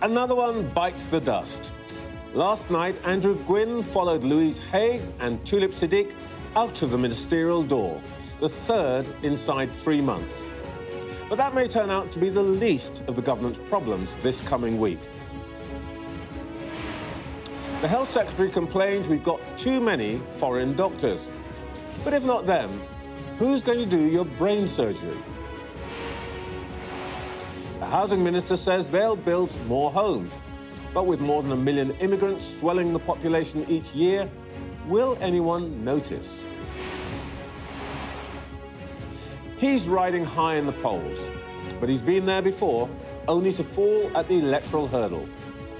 Another one bites the dust. Last night, Andrew Gwynne followed Louise Haigh and Tulip Siddiq out of the ministerial door, the third inside 3 months. But that may turn out to be the least of the government's problems this coming week. The Health Secretary complains we've got too many foreign doctors. But if not them, who's going to do your brain surgery? The Housing Minister says they'll build more homes. But with more than 1 million immigrants swelling the population each year, will anyone notice? He's riding high in the polls, but he's been there before, only to fall at the electoral hurdle.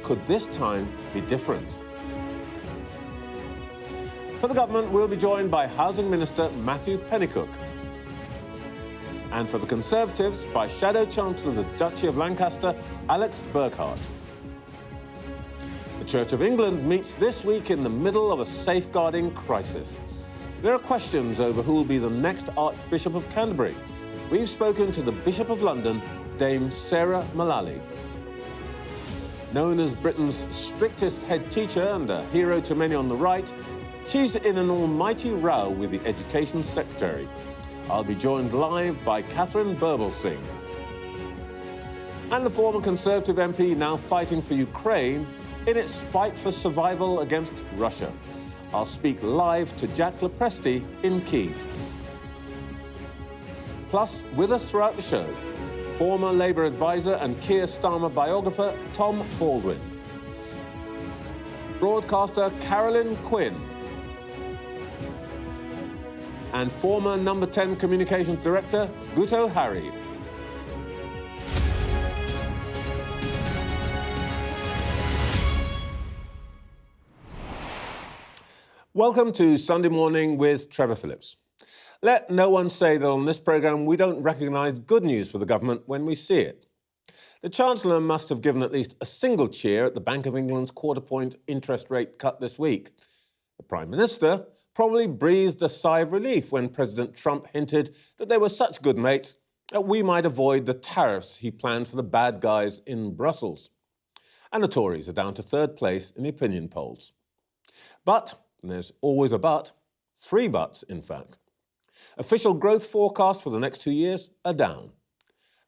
Could this time be different? For the government, we'll be joined by Housing Minister Matthew Pennycook. And for the Conservatives, by Shadow Chancellor of the Duchy of Lancaster, Alex Burghart. The Church of England meets this week in the middle of a safeguarding crisis. There are questions over who will be the next Archbishop of Canterbury. We've spoken to the Bishop of London, Dame Sarah Mullally. Known as Britain's strictest head teacher and a hero to many on the right, she's in an almighty row with the Education Secretary. I'll be joined live by Catherine Burblesing. And the former Conservative MP now fighting for Ukraine in its fight for survival against Russia. I'll speak live to Jack Lepresti in Kyiv. Plus, with us throughout the show, former Labour advisor and Keir Starmer biographer Tom Baldwin. Broadcaster Carolyn Quinn. And former Number 10 Communications Director Guto Harry. Welcome to Sunday Morning with Trevor Phillips. Let no one say that on this programme we don't recognise good news for the government when we see it. The Chancellor must have given at least a single cheer at the Bank of England's quarter-point interest rate cut this week. The Prime Minister probably breathed a sigh of relief when President Trump hinted that they were such good mates that we might avoid the tariffs he planned for the bad guys in Brussels. And the Tories are down to third place in the opinion polls. But, and there's always a but, 3 buts in fact. Official growth forecasts for the next 2 years are down.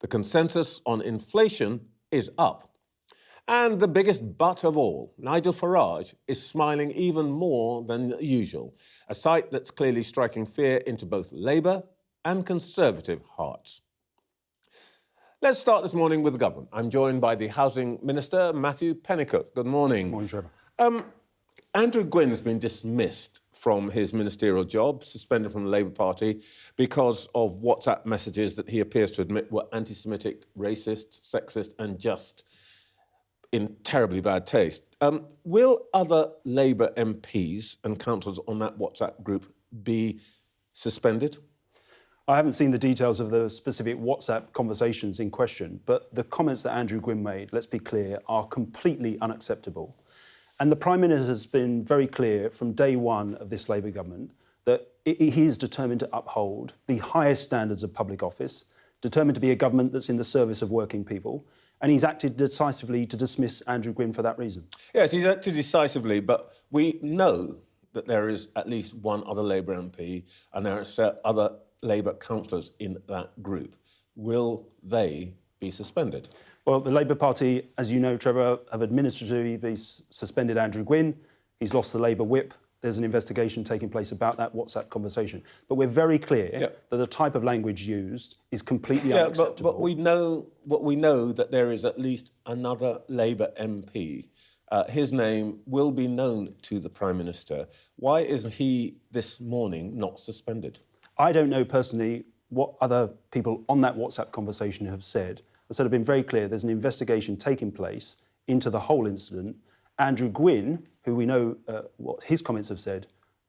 The consensus on inflation is up. And the biggest but of all, Nigel Farage is smiling even more than usual, a sight that's clearly striking fear into both Labour and Conservative hearts. Let's start this morning with the government. I'm joined by the Housing Minister, Matthew Pennycook. Good morning. Morning, Trevor. Andrew Gwynne has been dismissed from his ministerial job, suspended from the Labour Party, because of WhatsApp messages that he appears to admit were anti-Semitic, racist, sexist and just in terribly bad taste. Will other Labour MPs and councillors on that WhatsApp group be suspended? I haven't seen the details of the specific WhatsApp conversations in question, but the comments that Andrew Gwynne made, let's be clear, are completely unacceptable. And the Prime Minister has been very clear from day one of this Labour government that he is determined to uphold the highest standards of public office, determined to be a government that's in the service of working people, and he's acted decisively to dismiss Andrew Gwynne for that reason. Yes, he's acted decisively, but we know that there is at least one other Labour MP and there are other Labour councillors in that group. Will they be suspended? Well, the Labour Party, as you know, Trevor, have administratively suspended Andrew Gwynne. He's lost the Labour whip. There's an investigation taking place about that WhatsApp conversation. But we're very clear that the type of language used is completely unacceptable. But we know that there is at least another Labour MP. His name will be known to the Prime Minister. Why is he this morning not suspended? I don't know personally what other people on that WhatsApp conversation have said. As I said, I've been very clear, there's an investigation taking place into the whole incident. Andrew Gwynne, who we know what his comments have said,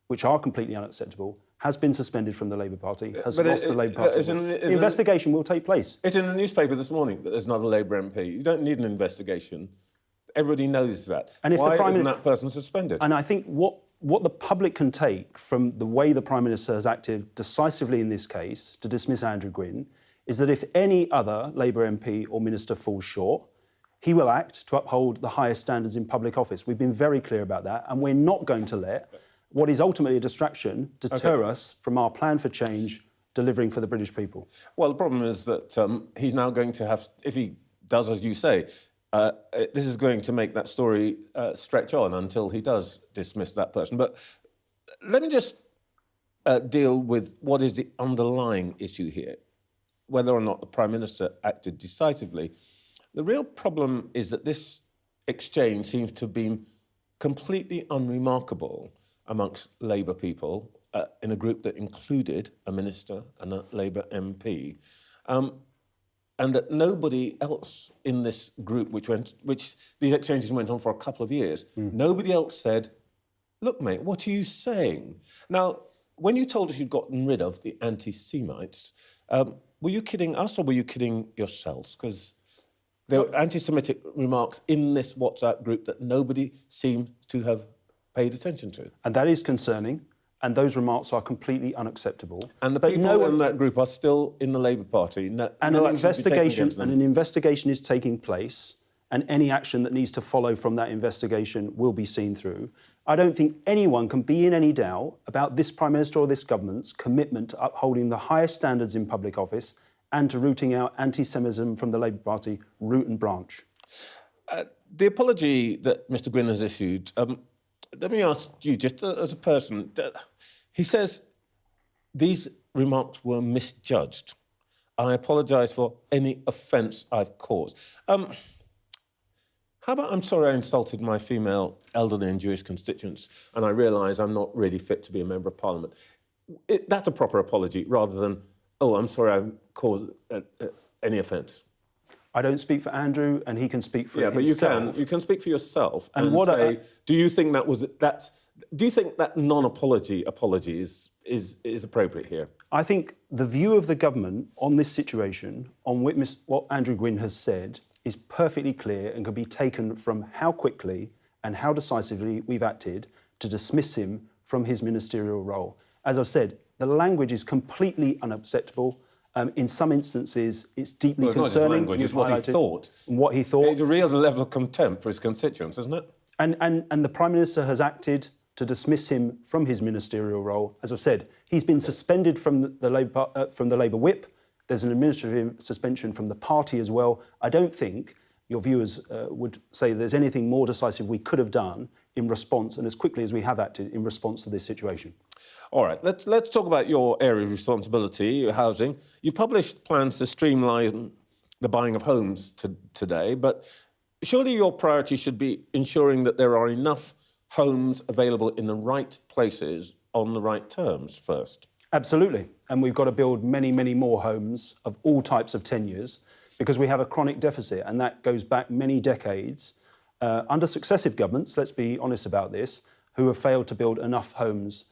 which are completely unacceptable, has been suspended from the Labour Party, has lost the Labour Party. The investigation will take place. It's in the newspaper this morning that there's another Labour MP. You don't need an investigation. Everybody knows that. And why isn't that person suspended? And I think what the public can take from the way the Prime Minister has acted decisively in this case to dismiss Andrew Gwynne is that if any other Labour MP or minister falls short, he will act to uphold the highest standards in public office. We've been very clear about that, and we're not going to let what is ultimately a distraction deter us from our plan for change, delivering for the British people. Well, the problem is that he's now going to have, if he does as you say, this is going to make that story stretch on until he does dismiss that person. But let me just deal with what is the underlying issue here, whether or not the Prime Minister acted decisively. The real problem is that this exchange seems to have been completely unremarkable amongst Labour people in a group that included a minister and a Labour MP, and that nobody else in this group, which these exchanges went on for a couple of years, nobody else said, "Look, mate, what are you saying?" Now, when you told us you'd gotten rid of the anti-Semites, were you kidding us or were you kidding yourselves? Because there were anti-Semitic remarks in this WhatsApp group that nobody seemed to have paid attention to. And that is concerning, and those remarks are completely unacceptable. And the people in that group are still in the Labour Party. An investigation is taking place, and any action that needs to follow from that investigation will be seen through. I don't think anyone can be in any doubt about this Prime Minister or this government's commitment to upholding the highest standards in public office and to rooting out anti-Semitism from the Labour Party, root and branch. The apology that Mr Gwynne has issued, let me ask you, just as a person, he says these remarks were misjudged. I apologise for any offence I've caused. How about I'm sorry I insulted my female elderly and Jewish constituents and I realise I'm not really fit to be a Member of Parliament? That's a proper apology rather than, oh, I'm sorry I caused any offence. I don't speak for Andrew, and he can speak for himself. Yeah, but you can speak for yourself and say, do you think that non-apology is appropriate here? I think the view of the government on this situation, on what Andrew Gwynne has said, is perfectly clear and can be taken from how quickly and how decisively we've acted to dismiss him from his ministerial role. As I've said, the language is completely unacceptable. In some instances, it's deeply concerning. It's what he thought. What he thought. It's a real level of contempt for his constituents, isn't it? And the Prime Minister has acted to dismiss him from his ministerial role. As I've said, he's been suspended from the Labour whip. There's an administrative suspension from the party as well. I don't think your viewers would say there's anything more decisive we could have done in response, and as quickly as we have acted in response to this situation. All right, let's talk about your area of responsibility, housing. You published plans to streamline the buying of homes today, but surely your priority should be ensuring that there are enough homes available in the right places on the right terms first. Absolutely, and we've got to build many, many more homes of all types of tenures because we have a chronic deficit, and that goes back many decades under successive governments, let's be honest about this, who have failed to build enough homes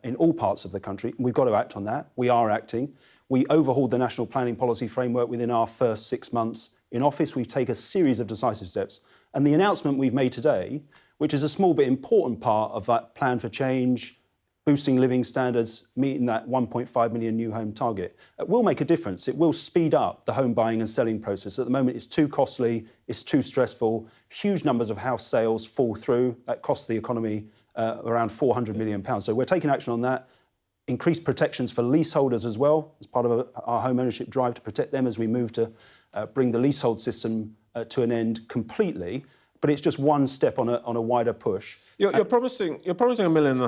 in all parts of the country. We've got to act on that. We are acting. We overhauled the National Planning Policy Framework within our first 6 months in office. We've taken a series of decisive steps. And the announcement we've made today, which is a small but important part of that plan for change, boosting living standards, meeting that 1.5 million new home target, will make a difference. It will speed up the home buying and selling process. At the moment, it's too costly, it's too stressful. Huge numbers of house sales fall through. That costs the economy around £400 million. So we're taking action on that. Increased protections for leaseholders as well, as part of our home ownership drive to protect them as we move to bring the leasehold system to an end completely. But it's just one step on a wider push. You're promising 1.5 million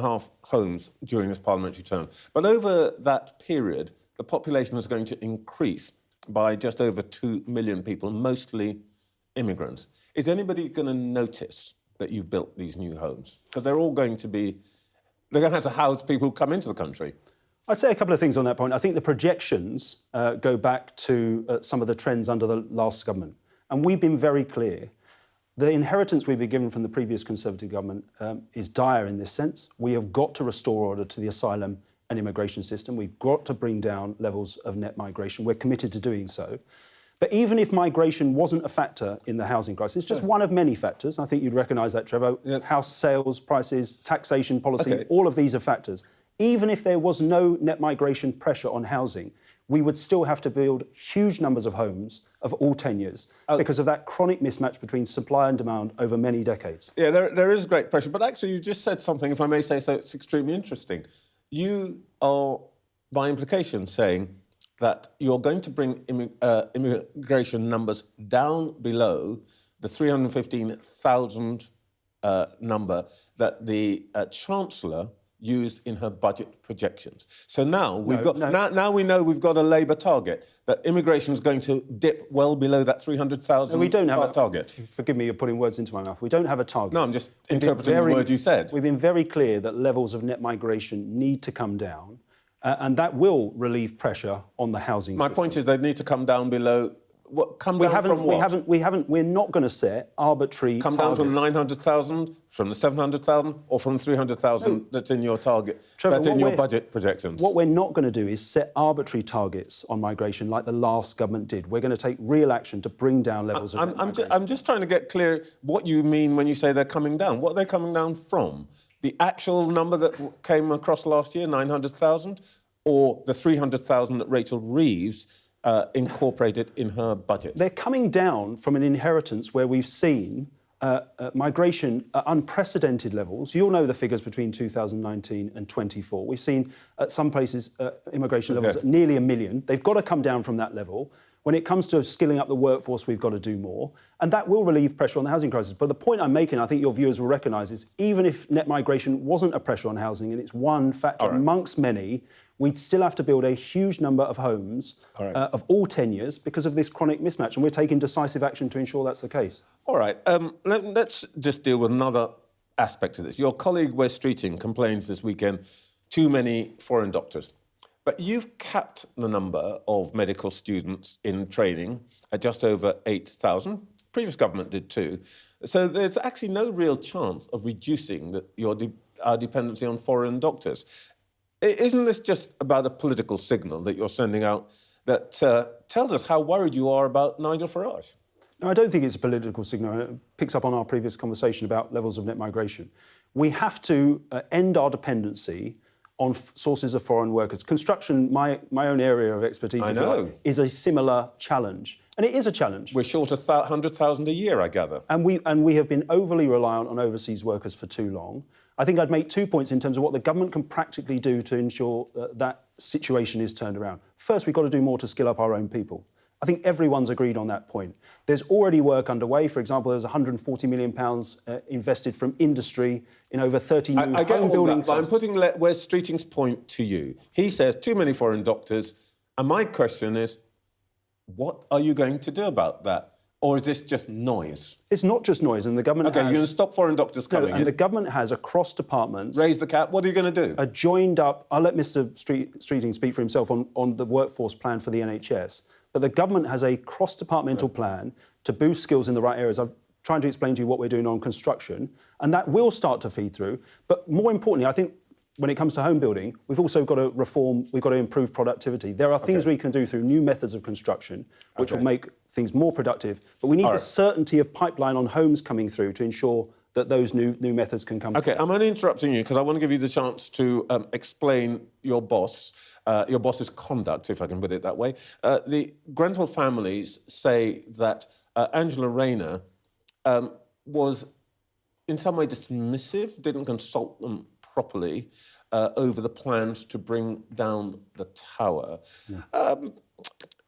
homes during this parliamentary term, but over that period, the population is going to increase by just over 2 million people, mostly immigrants. Is anybody going to notice that you've built these new homes? Because they're going to have to house people who come into the country. I'd say a couple of things on that point. I think the projections go back to some of the trends under the last government. And we've been very clear. The inheritance we've been given from the previous Conservative government is dire in this sense. We have got to restore order to the asylum and immigration system. We've got to bring down levels of net migration. We're committed to doing so. But even if migration wasn't a factor in the housing crisis, it's just one of many factors. I think you'd recognise that, Trevor. Yes. House sales, prices, taxation policy, all of these are factors. Even if there was no net migration pressure on housing, we would still have to build huge numbers of homes of all tenures because of that chronic mismatch between supply and demand over many decades. Yeah, there is great pressure. But actually, you just said something, if I may say so, it's extremely interesting. You are, by implication, saying that you're going to bring immigration numbers down below the 315,000 number that the Chancellor used in her budget projections. So now now we know we've got a Labour target, that immigration is going to dip well below that 300,000 we don't have a target. Forgive me, you're putting words into my mouth. We don't have a target. No, I'm just interpreting the word you said. We've been very clear that levels of net migration need to come down, and that will relieve pressure on the housing My system. point is they need to come down below. From what? We're not going to set arbitrary Come targets. down from 900,000, from the 700,000, or from 300,000 that's in your target, Trevor, that's in your budget projections? What we're not going to do is set arbitrary targets on migration like the last government did. We're going to take real action to bring down levels of net migration. I'm just trying to get clear what you mean when you say they're coming down. What are they coming down from? The actual number that came across last year, 900,000, or the 300,000 that Rachel Reeves incorporated in her budget? They're coming down from an inheritance where we've seen migration at unprecedented levels. You'll know the figures between 2019 and 24. We've seen at some places immigration levels at nearly 1 million. They've got to come down from that level. When it comes to skilling up the workforce, we've got to do more. And that will relieve pressure on the housing crisis. But the point I'm making, I think your viewers will recognise, is even if net migration wasn't a pressure on housing, and it's one factor amongst many, we'd still have to build a huge number of homes of all tenures because of this chronic mismatch. And we're taking decisive action to ensure that's the case. All right. Let's just deal with another aspect of this. Your colleague Wes Streeting complains this weekend, too many foreign doctors. But you've capped the number of medical students in training at just over 8,000. The previous government did too. So there's actually no real chance of reducing our dependency on foreign doctors. Isn't this just about a political signal that you're sending out that tells us how worried you are about Nigel Farage? No, I don't think it's a political signal. It picks up on our previous conversation about levels of net migration. We have to end our dependency on sources of foreign workers. Construction, my own area of expertise, is a similar challenge. And it is a challenge. We're short of 100,000 a year, I gather. And we have been overly reliant on overseas workers for too long. I think I'd make 2 points in terms of what the government can practically do to ensure that situation is turned around. First, we've got to do more to skill up our own people. I think everyone's agreed on that point. There's already work underway. For example, there's £140 million invested from industry in over 30 new home building sites. I'm putting Wes Streeting's point to you. He says too many foreign doctors. And my question is, what are you going to do about that? Or is this just noise? It's not just noise, and the government OK, you're going to stop foreign doctors coming in? And the government has, across departments... Raise the cap. What are you going to do? A joined up... I'll let Mr Streeting speak for himself on the workforce plan for the NHS. But the government has a cross-departmental plan to boost skills in the right areas. I'm trying to explain to you what we're doing on construction, and that will start to feed through. But more importantly, I think when it comes to home building, we've also got to reform, we've got to improve productivity. There are things we can do through new methods of construction, which will make things more productive. But we need the certainty of pipeline on homes coming through to ensure that those new methods can come. OK, I'm only interrupting you because I want to give you the chance to explain your boss's conduct, if I can put it that way. The Grenfell families say that Angela Rayner was in some way dismissive, didn't consult them properly over the plans to bring down the tower.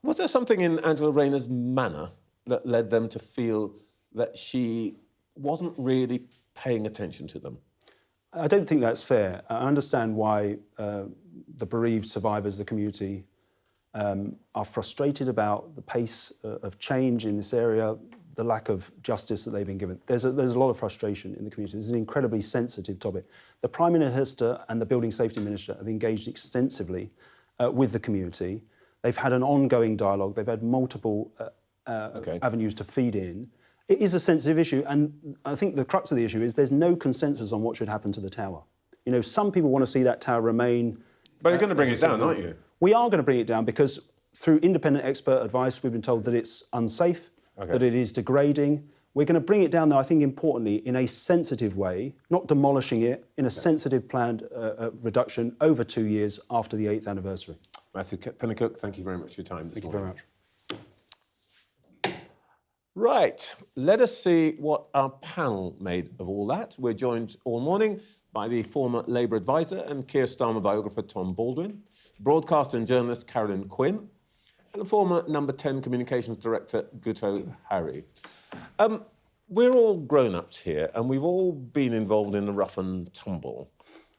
Was there something in Angela Rayner's manner that led them to feel that she wasn't really paying attention to them? I don't think that's fair. I understand why the bereaved survivors, the community, are frustrated about the pace of change in this area, the lack of justice that they've been given. There's a lot of frustration in the community. This is an incredibly sensitive topic. The Prime Minister and the Building Safety Minister have engaged extensively with the community. They've had an ongoing dialogue. They've had multiple avenues to feed in. It is a sensitive issue, and I think the crux of the issue is there's no consensus on what should happen to the tower. You know, some people want to see that tower remain... But you're going to bring it down, aren't you? We are going to bring it down because through independent expert advice, we've been told that it's unsafe, that it is degrading. We're going to bring it down, though, I think importantly, in a sensitive way, not demolishing it, in a sensitive planned reduction over 2 years after the 8th anniversary. Matthew Pennycook, thank you very much for your time this morning. Thank you very much. Right, let us see what our panel made of all that. We're joined all morning by the former Labour advisor and Keir Starmer biographer Tom Baldwin, broadcaster and journalist Carolyn Quinn, and the former Number 10 Communications Director Guto Harry. We're all grown-ups here, and we've all been involved in the rough and tumble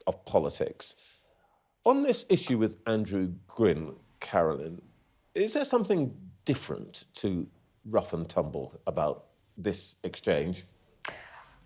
of politics. On this issue with Andrew Gwynne, Carolyn, is there something different to rough and tumble about this exchange?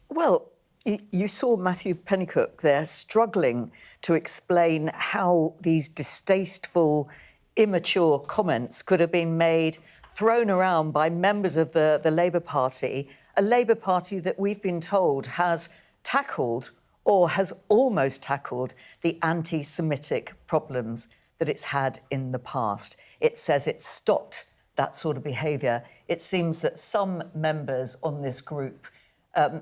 Well, you saw Matthew Pennycook there struggling to explain how these distasteful, immature comments could have been made, thrown around by members of the Labour Party, a Labour Party that we've been told has tackled or has almost tackled the anti-Semitic problems that it's had in the past. It says it's stopped that sort of behaviour. It seems that some members on this group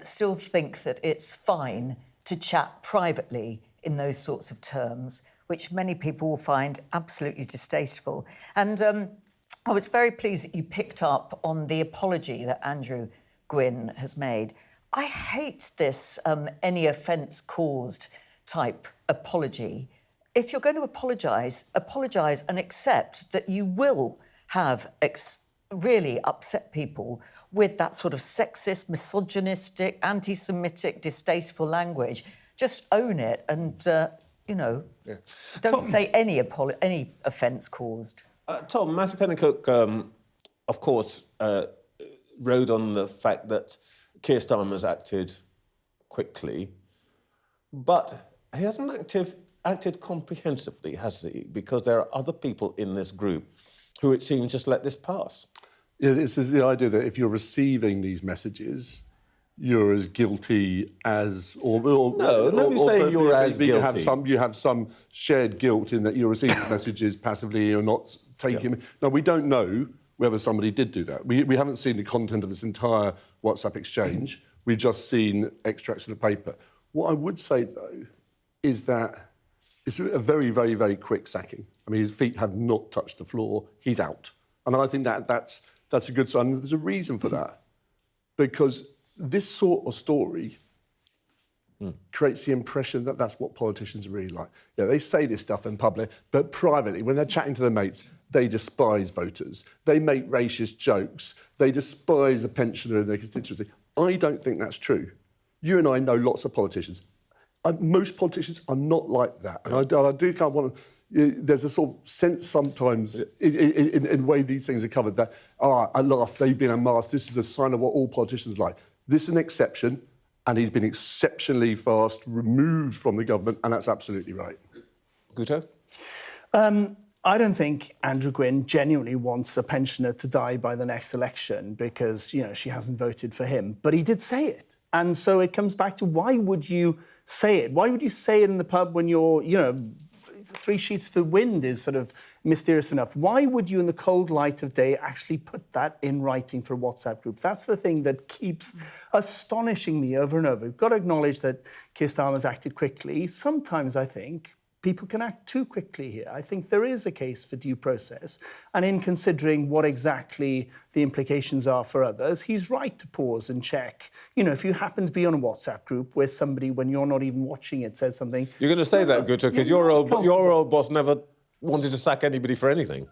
still think that it's fine to chat privately in those sorts of terms, which many people will find absolutely distasteful. And I was very pleased that you picked up on the apology that Andrew Gwynne has made. I hate this any offence caused type apology. If you're going to apologise and accept that you will have really upset people with that sort of sexist, misogynistic, anti-Semitic, distasteful language. Just own it and, don't say any offence caused. Tom, Matthew Pennycook, of course, rode on the fact that Keir Starmer's acted quickly, but he hasn't acted comprehensively, has he? Because there are other people in this group who, it seems, just let this pass. Yeah, this is the idea that if you're receiving these messages, you're as guilty as... nobody's saying you're as guilty. You have some shared guilt in that you're receiving messages passively, you're not taking... Yeah. No, we don't know whether somebody did do that. We haven't seen the content of this entire WhatsApp exchange. We've just seen extracts of the paper. What I would say, though, is that it's a very, very, very quick sacking. I mean, his feet have not touched the floor. He's out. And I think that's a good sign. There's a reason for that. Because this sort of story creates the impression that that's what politicians are really like. Yeah, they say this stuff in public, but privately, when they're chatting to their mates, they despise voters. They make racist jokes. They despise the pensioner in their constituency. I don't think that's true. You and I know lots of politicians. Most politicians are not like that. And I do kind of want to... There's a sort of sense sometimes in the way these things are covered that, at last, they've been unmasked. This is a sign of what all politicians are like. This is an exception, and he's been exceptionally fast removed from the government, and that's absolutely right. Guto? I don't think Andrew Gwynne genuinely wants a pensioner to die by the next election because, she hasn't voted for him. But he did say it. And so it comes back to why would you say it? Why would you say it in the pub when you're, 3 sheets to the wind is sort of mysterious enough? Why would you, in the cold light of day, actually put that in writing for a WhatsApp group? That's the thing that keeps astonishing me over and over. We've got to acknowledge that Keir Starmer's acted quickly. Sometimes, I think, people can act too quickly here. I think there is a case for due process. And in considering what exactly the implications are for others, he's right to pause and check. If you happen to be on a WhatsApp group where somebody, when you're not even watching it, says something... You're going to say that, Guto, because your old boss never wanted to sack anybody for anything.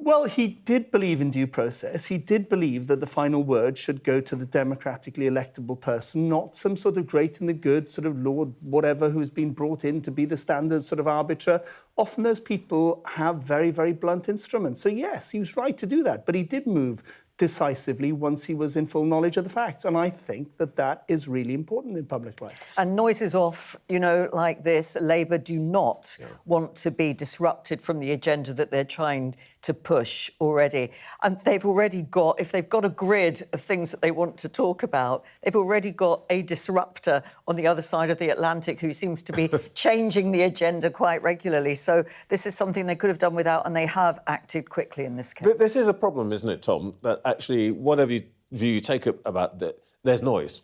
Well, he did believe in due process. He did believe that the final word should go to the democratically electable person, not some sort of great and the good sort of lord whatever who's been brought in to be the standard sort of arbiter. Often those people have very, very blunt instruments. So, yes, he was right to do that. But he did move decisively once he was in full knowledge of the facts. And I think that is really important in public life. And noises off, like this, Labour do not want to be disrupted from the agenda that they're trying to push already. And they've already got, if they've got a grid of things that they want to talk about, they've already got a disruptor on the other side of the Atlantic who seems to be changing the agenda quite regularly. So this is something they could have done without, and they have acted quickly in this case. But this is a problem, isn't it, Tom, that actually whatever view you take about that, there's noise.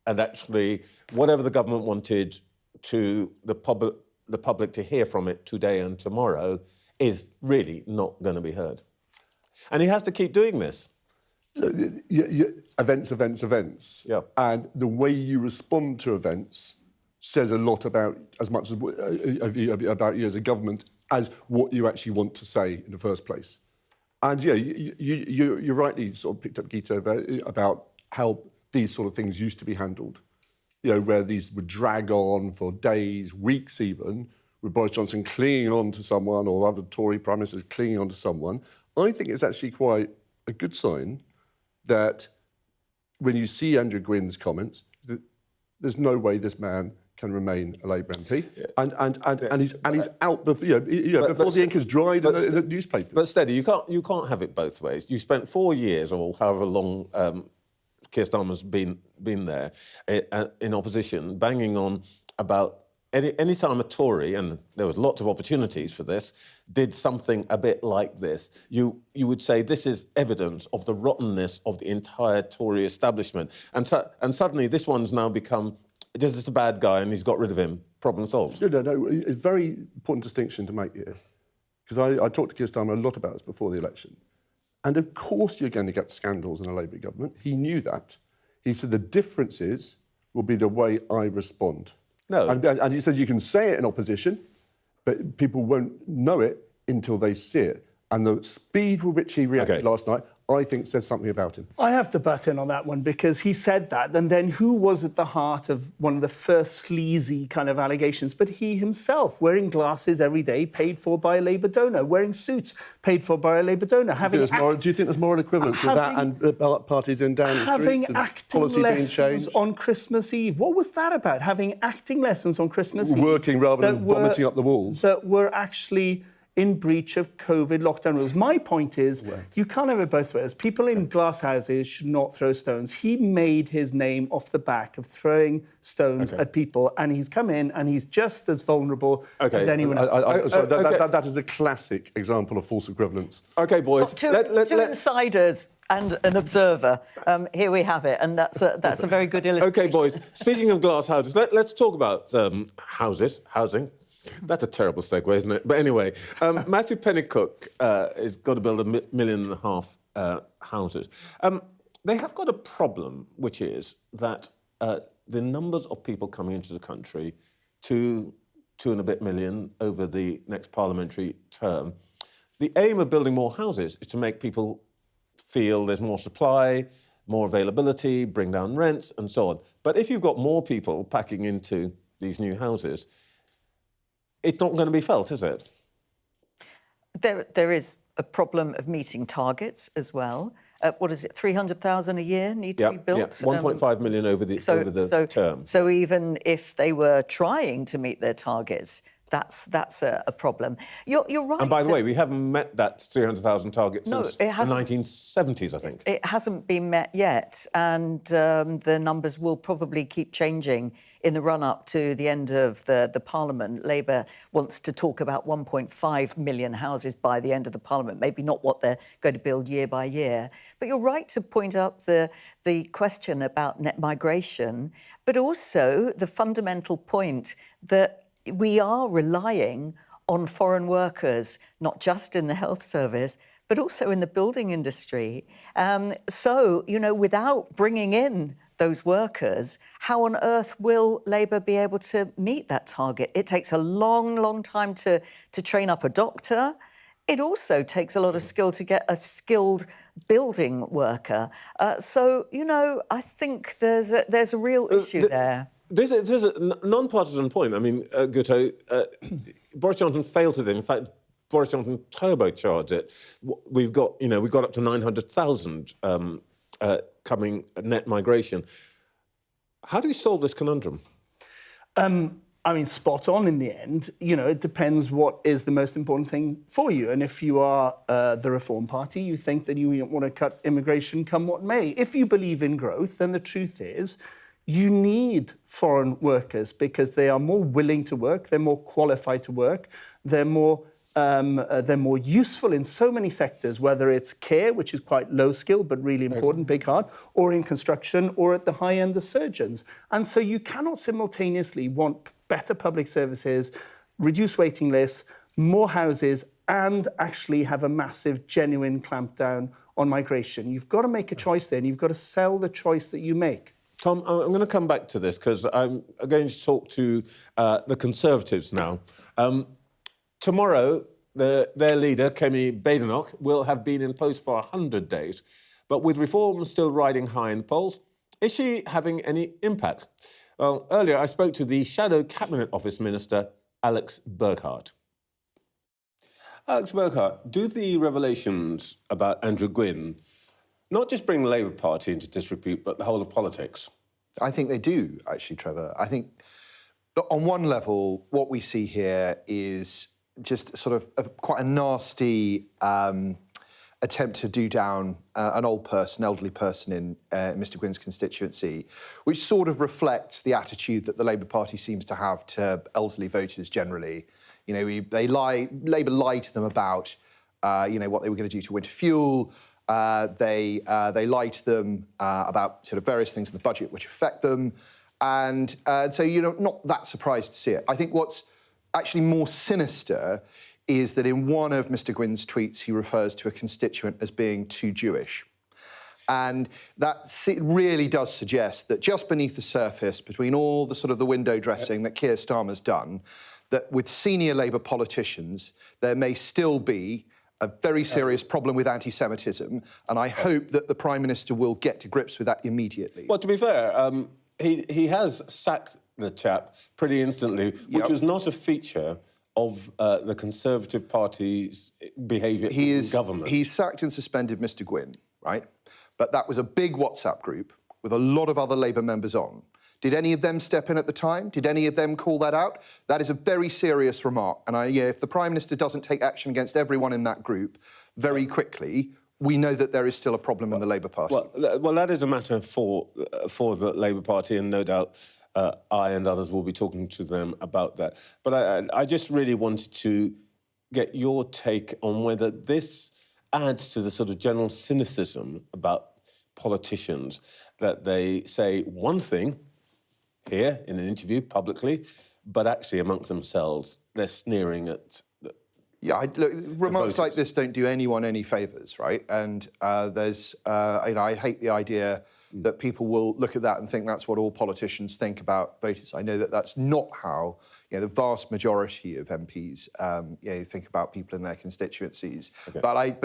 And actually, whatever the government wanted to the public to hear from it today and tomorrow, is really not going to be heard. And he has to keep doing this. Events. Yeah. And the way you respond to events says a lot about as much as about you as a government as what you actually want to say in the first place. And yeah, you rightly sort of picked up, Gita, about how these sort of things used to be handled. You know, where these would drag on for days, weeks even, with Boris Johnson clinging on to someone or other Tory prime ministers clinging on to someone. I think it's actually quite a good sign that when you see Andrew Gwynne's comments, that there's no way this man can remain a Labour MP, and he's out before the ink has dried in the newspapers. But steady, you can't have it both ways. You spent 4 years or however long Keir Starmer's been there in opposition, banging on about any time a Tory, and there was lots of opportunities for this, did something a bit like this, you would say this is evidence of the rottenness of the entire Tory establishment. And suddenly this one's now become, this is a bad guy and he's got rid of him, problem solved. No, it's a very important distinction to make here. Because I talked to Keir Starmer a lot about this before the election. And of course you're going to get scandals in a Labour government. He knew that. He said the differences will be the way I respond. No. And he said you can say it in opposition, but people won't know it until they see it. And the speed with which he reacted last night, I think, says something about him. I have to butt in on that one because he said that, and then who was at the heart of one of the first sleazy kind of allegations? But he himself, wearing glasses every day, paid for by a Labour donor, wearing suits, paid for by a Labour donor. Do you think there's moral equivalence with that and parties in Downing Street? Having acting lessons on Christmas Eve. What was that about? Having acting lessons on Christmas Eve? Working rather than vomiting up the walls. That were actually in breach of COVID lockdown rules. My point is, you can't have it both ways. People in glass houses should not throw stones. He made his name off the back of throwing stones at people, and he's come in and he's just as vulnerable as anyone else. That is a classic example of false equivalence. OK, boys. Two insiders and an observer. Here we have it, and that's a very good illustration. OK, boys. Speaking of glass houses, let's talk about housing. That's a terrible segue, isn't it? But anyway, Matthew Pennycook has got to build 1.5 million houses. They have got a problem, which is that the numbers of people coming into the country, 2 and a bit million over the next parliamentary term, the aim of building more houses is to make people feel there's more supply, more availability, bring down rents and so on. But if you've got more people packing into these new houses, it's not going to be felt, is it? There is a problem of meeting targets as well. What is it, 300,000 a year need to be built? Yeah, 1.5 million over the term. So even if they were trying to meet their targets, that's a problem. You're right. And by the way, we haven't met that 300,000 target since the 1970s, I think. It hasn't been met yet, and the numbers will probably keep changing in the run-up to the end of the Parliament. Labour wants to talk about 1.5 million houses by the end of the Parliament, maybe not what they're going to build year by year. But you're right to point up the question about net migration, but also the fundamental point that we are relying on foreign workers, not just in the health service, but also in the building industry. So, without bringing in those workers, how on earth will Labour be able to meet that target? It takes a long, long time to train up a doctor. It also takes a lot of skill to get a skilled building worker. So, I think there's a real issue there. This is a non-partisan point. I mean, Guto, Boris Johnson failed to do. In fact, Boris Johnson turbocharged it. We've got up to 900,000 coming net migration. How do you solve this conundrum? Spot on in the end. It depends what is the most important thing for you. And if you are the Reform Party, you think that you want to cut immigration come what may. If you believe in growth, then the truth is you need foreign workers because they are more willing to work, they're more qualified to work, they're more useful in so many sectors, whether it's care, which is quite low skill but really important, big hard, or in construction, or at the high end, the surgeons. And so you cannot simultaneously want better public services, reduce waiting lists, more houses, and actually have a massive, genuine clampdown on migration. You've got to make a choice there, and you've got to sell the choice that you make. Tom, I'm going to come back to this because I'm going to talk to the Conservatives now. Tomorrow, their leader, Kemi Badenoch, will have been in post for 100 days. But with reform still riding high in the polls, is she having any impact? Well, earlier I spoke to the Shadow Cabinet Office Minister, Alex Burghart. Alex Burghart, do the revelations about Andrew Gwynne not just bring the Labour Party into disrepute, but the whole of politics? I think they do, actually, Trevor. I think that on one level, what we see here is just sort of quite a nasty attempt to do down an elderly person in Mr Gwynne's constituency, which sort of reflects the attitude that the Labour Party seems to have to elderly voters generally. You know, Labour lied to them about, what they were going to do to winter fuel. They lied to them about sort of various things in the budget which affect them. And so, not that surprised to see it. I think what's actually more sinister is that in one of Mr Gwynne's tweets, he refers to a constituent as being too Jewish. And that really does suggest that just beneath the surface, between all the sort of the window dressing that Keir Starmer's done, that with senior Labour politicians, there may still be a very serious problem with anti-Semitism, and I hope that the Prime Minister will get to grips with that immediately. Well, to be fair, he has sacked the chap pretty instantly, which was not a feature of the Conservative Party's behaviour in government. He sacked and suspended Mr Gwynne, right? But that was a big WhatsApp group with a lot of other Labour members on. Did any of them step in at the time? Did any of them call that out? That is a very serious remark. And if the Prime Minister doesn't take action against everyone in that group very quickly, we know that there is still a problem in the Labour Party. Well, that is a matter for the Labour Party, and no doubt I and others will be talking to them about that. But I just really wanted to get your take on whether this adds to the sort of general cynicism about politicians, that they say one thing here in an interview publicly, but actually amongst themselves, they're sneering at remarks like this don't do anyone any favours, right? And I hate the idea that people will look at that and think that's what all politicians think about voters. I know that that's not how the vast majority of MPs think about people in their constituencies. Okay. But I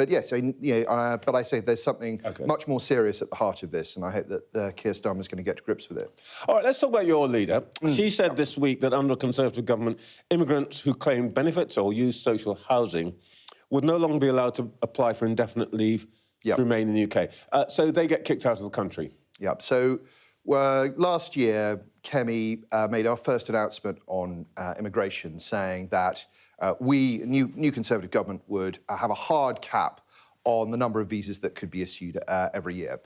say there's something much more serious at the heart of this, and I hope that Keir Starmer is going to get to grips with it. All right, let's talk about your leader. She said this week that under a Conservative government, immigrants who claim benefits or use social housing would no longer be allowed to apply for indefinite leave to remain in the UK. So they get kicked out of the country. Yeah. So last year, Kemi made our first announcement on immigration, saying that new Conservative government would have a hard cap on the number of visas that could be issued every year.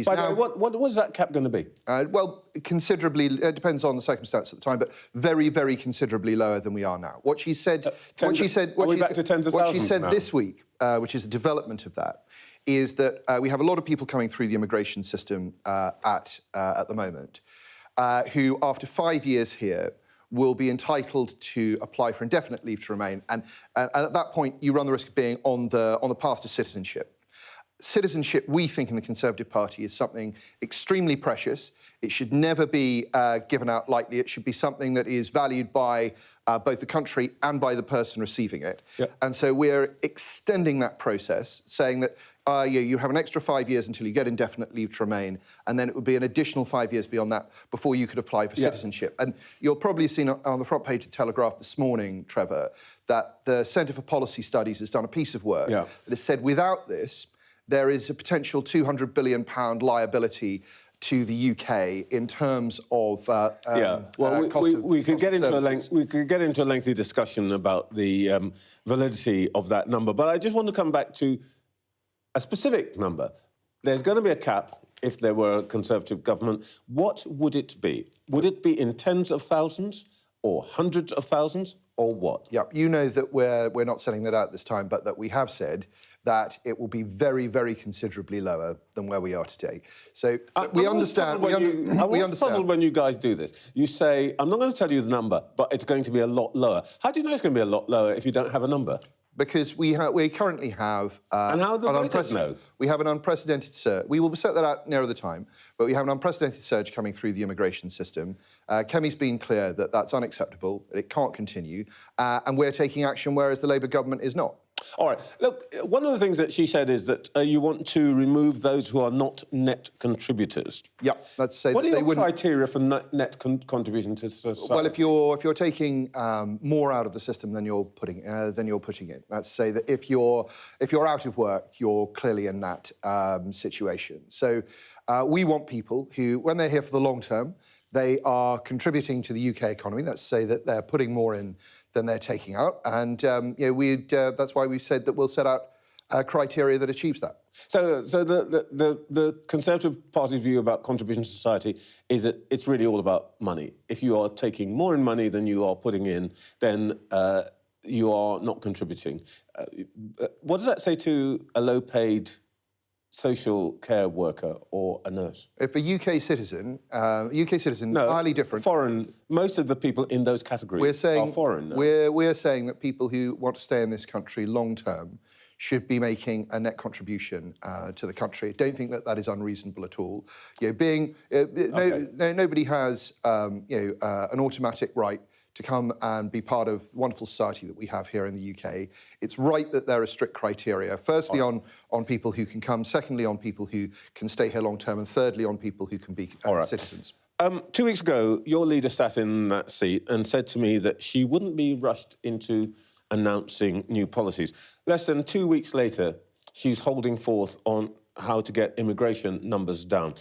By the way, what is that cap going to be? Well, considerably, it depends on the circumstance at the time, but very, very considerably lower than we are now. What she said this week, which is a development of that, is that we have a lot of people coming through the immigration system at the moment who, after 5 years here, will be entitled to apply for indefinite leave to remain, and at that point, you run the risk of being on the path to citizenship. Citizenship, we think in the Conservative Party, is something extremely precious. It should never be given out lightly. It should be something that is valued by both the country and by the person receiving it. Yep. And so we're extending that process, saying that you have an extra 5 years until you get indefinite leave to remain, and then it would be an additional 5 years beyond that before you could apply for citizenship. And you'll probably have seen on the front page of Telegraph this morning, Trevor, that the Centre for Policy Studies has done a piece of work that has said without this, there is a potential £200 billion liability to the UK in terms of cost we could get into services. a lengthy discussion about the validity of that number, but I just want to come back to a specific number. There's going to be a cap if there were a Conservative government. What would it be? Would it be in tens of thousands or hundreds of thousands or what? Yeah, you know that we're not setting that out this time, but that we have said that it will be very, very considerably lower than where we are today. So we understand. I'm puzzled when you guys do this. You say, I'm not going to tell you the number, but it's going to be a lot lower. How do you know it's going to be a lot lower if you don't have a number? because we currently have And how do the voters know? We have an unprecedented surge. We will set that out nearer the time, but we have an unprecedented surge coming through the immigration system. Kemi's been clear that that's unacceptable, that it can't continue, and we're taking action, whereas the Labour government is not. All right. Look, one of the things that she said is that you want to remove those who are not net contributors. Yeah, let's say What that are they your wouldn't. criteria for net contribution to society? Well, if you're taking more out of the system than you're putting in, let's say that if you're out of work, you're clearly in that situation. So we want people who, when they're here for the long term, they are contributing to the UK economy. Let's say that they're putting more in than they're taking out, and that's why we've said that we'll set out criteria that achieves that. So the Conservative Party's view about contribution to society is that it's really all about money. If you are taking more in money than you are putting in, then you are not contributing. What does that say to a low-paid social care worker or a nurse? If a UK citizen, entirely different. Foreign. Most of the people in those categories are foreign. No? We're saying that people who want to stay in this country long term should be making a net contribution to the country. I don't think that that is unreasonable at all. Nobody has an automatic right to come and be part of the wonderful society that we have here in the UK. It's right that there are strict criteria, firstly on people who can come, secondly on people who can stay here long term, and thirdly on people who can be citizens. 2 weeks ago, your leader sat in that seat and said to me that she wouldn't be rushed into announcing new policies. Less than 2 weeks later, she's holding forth on how to get immigration numbers down.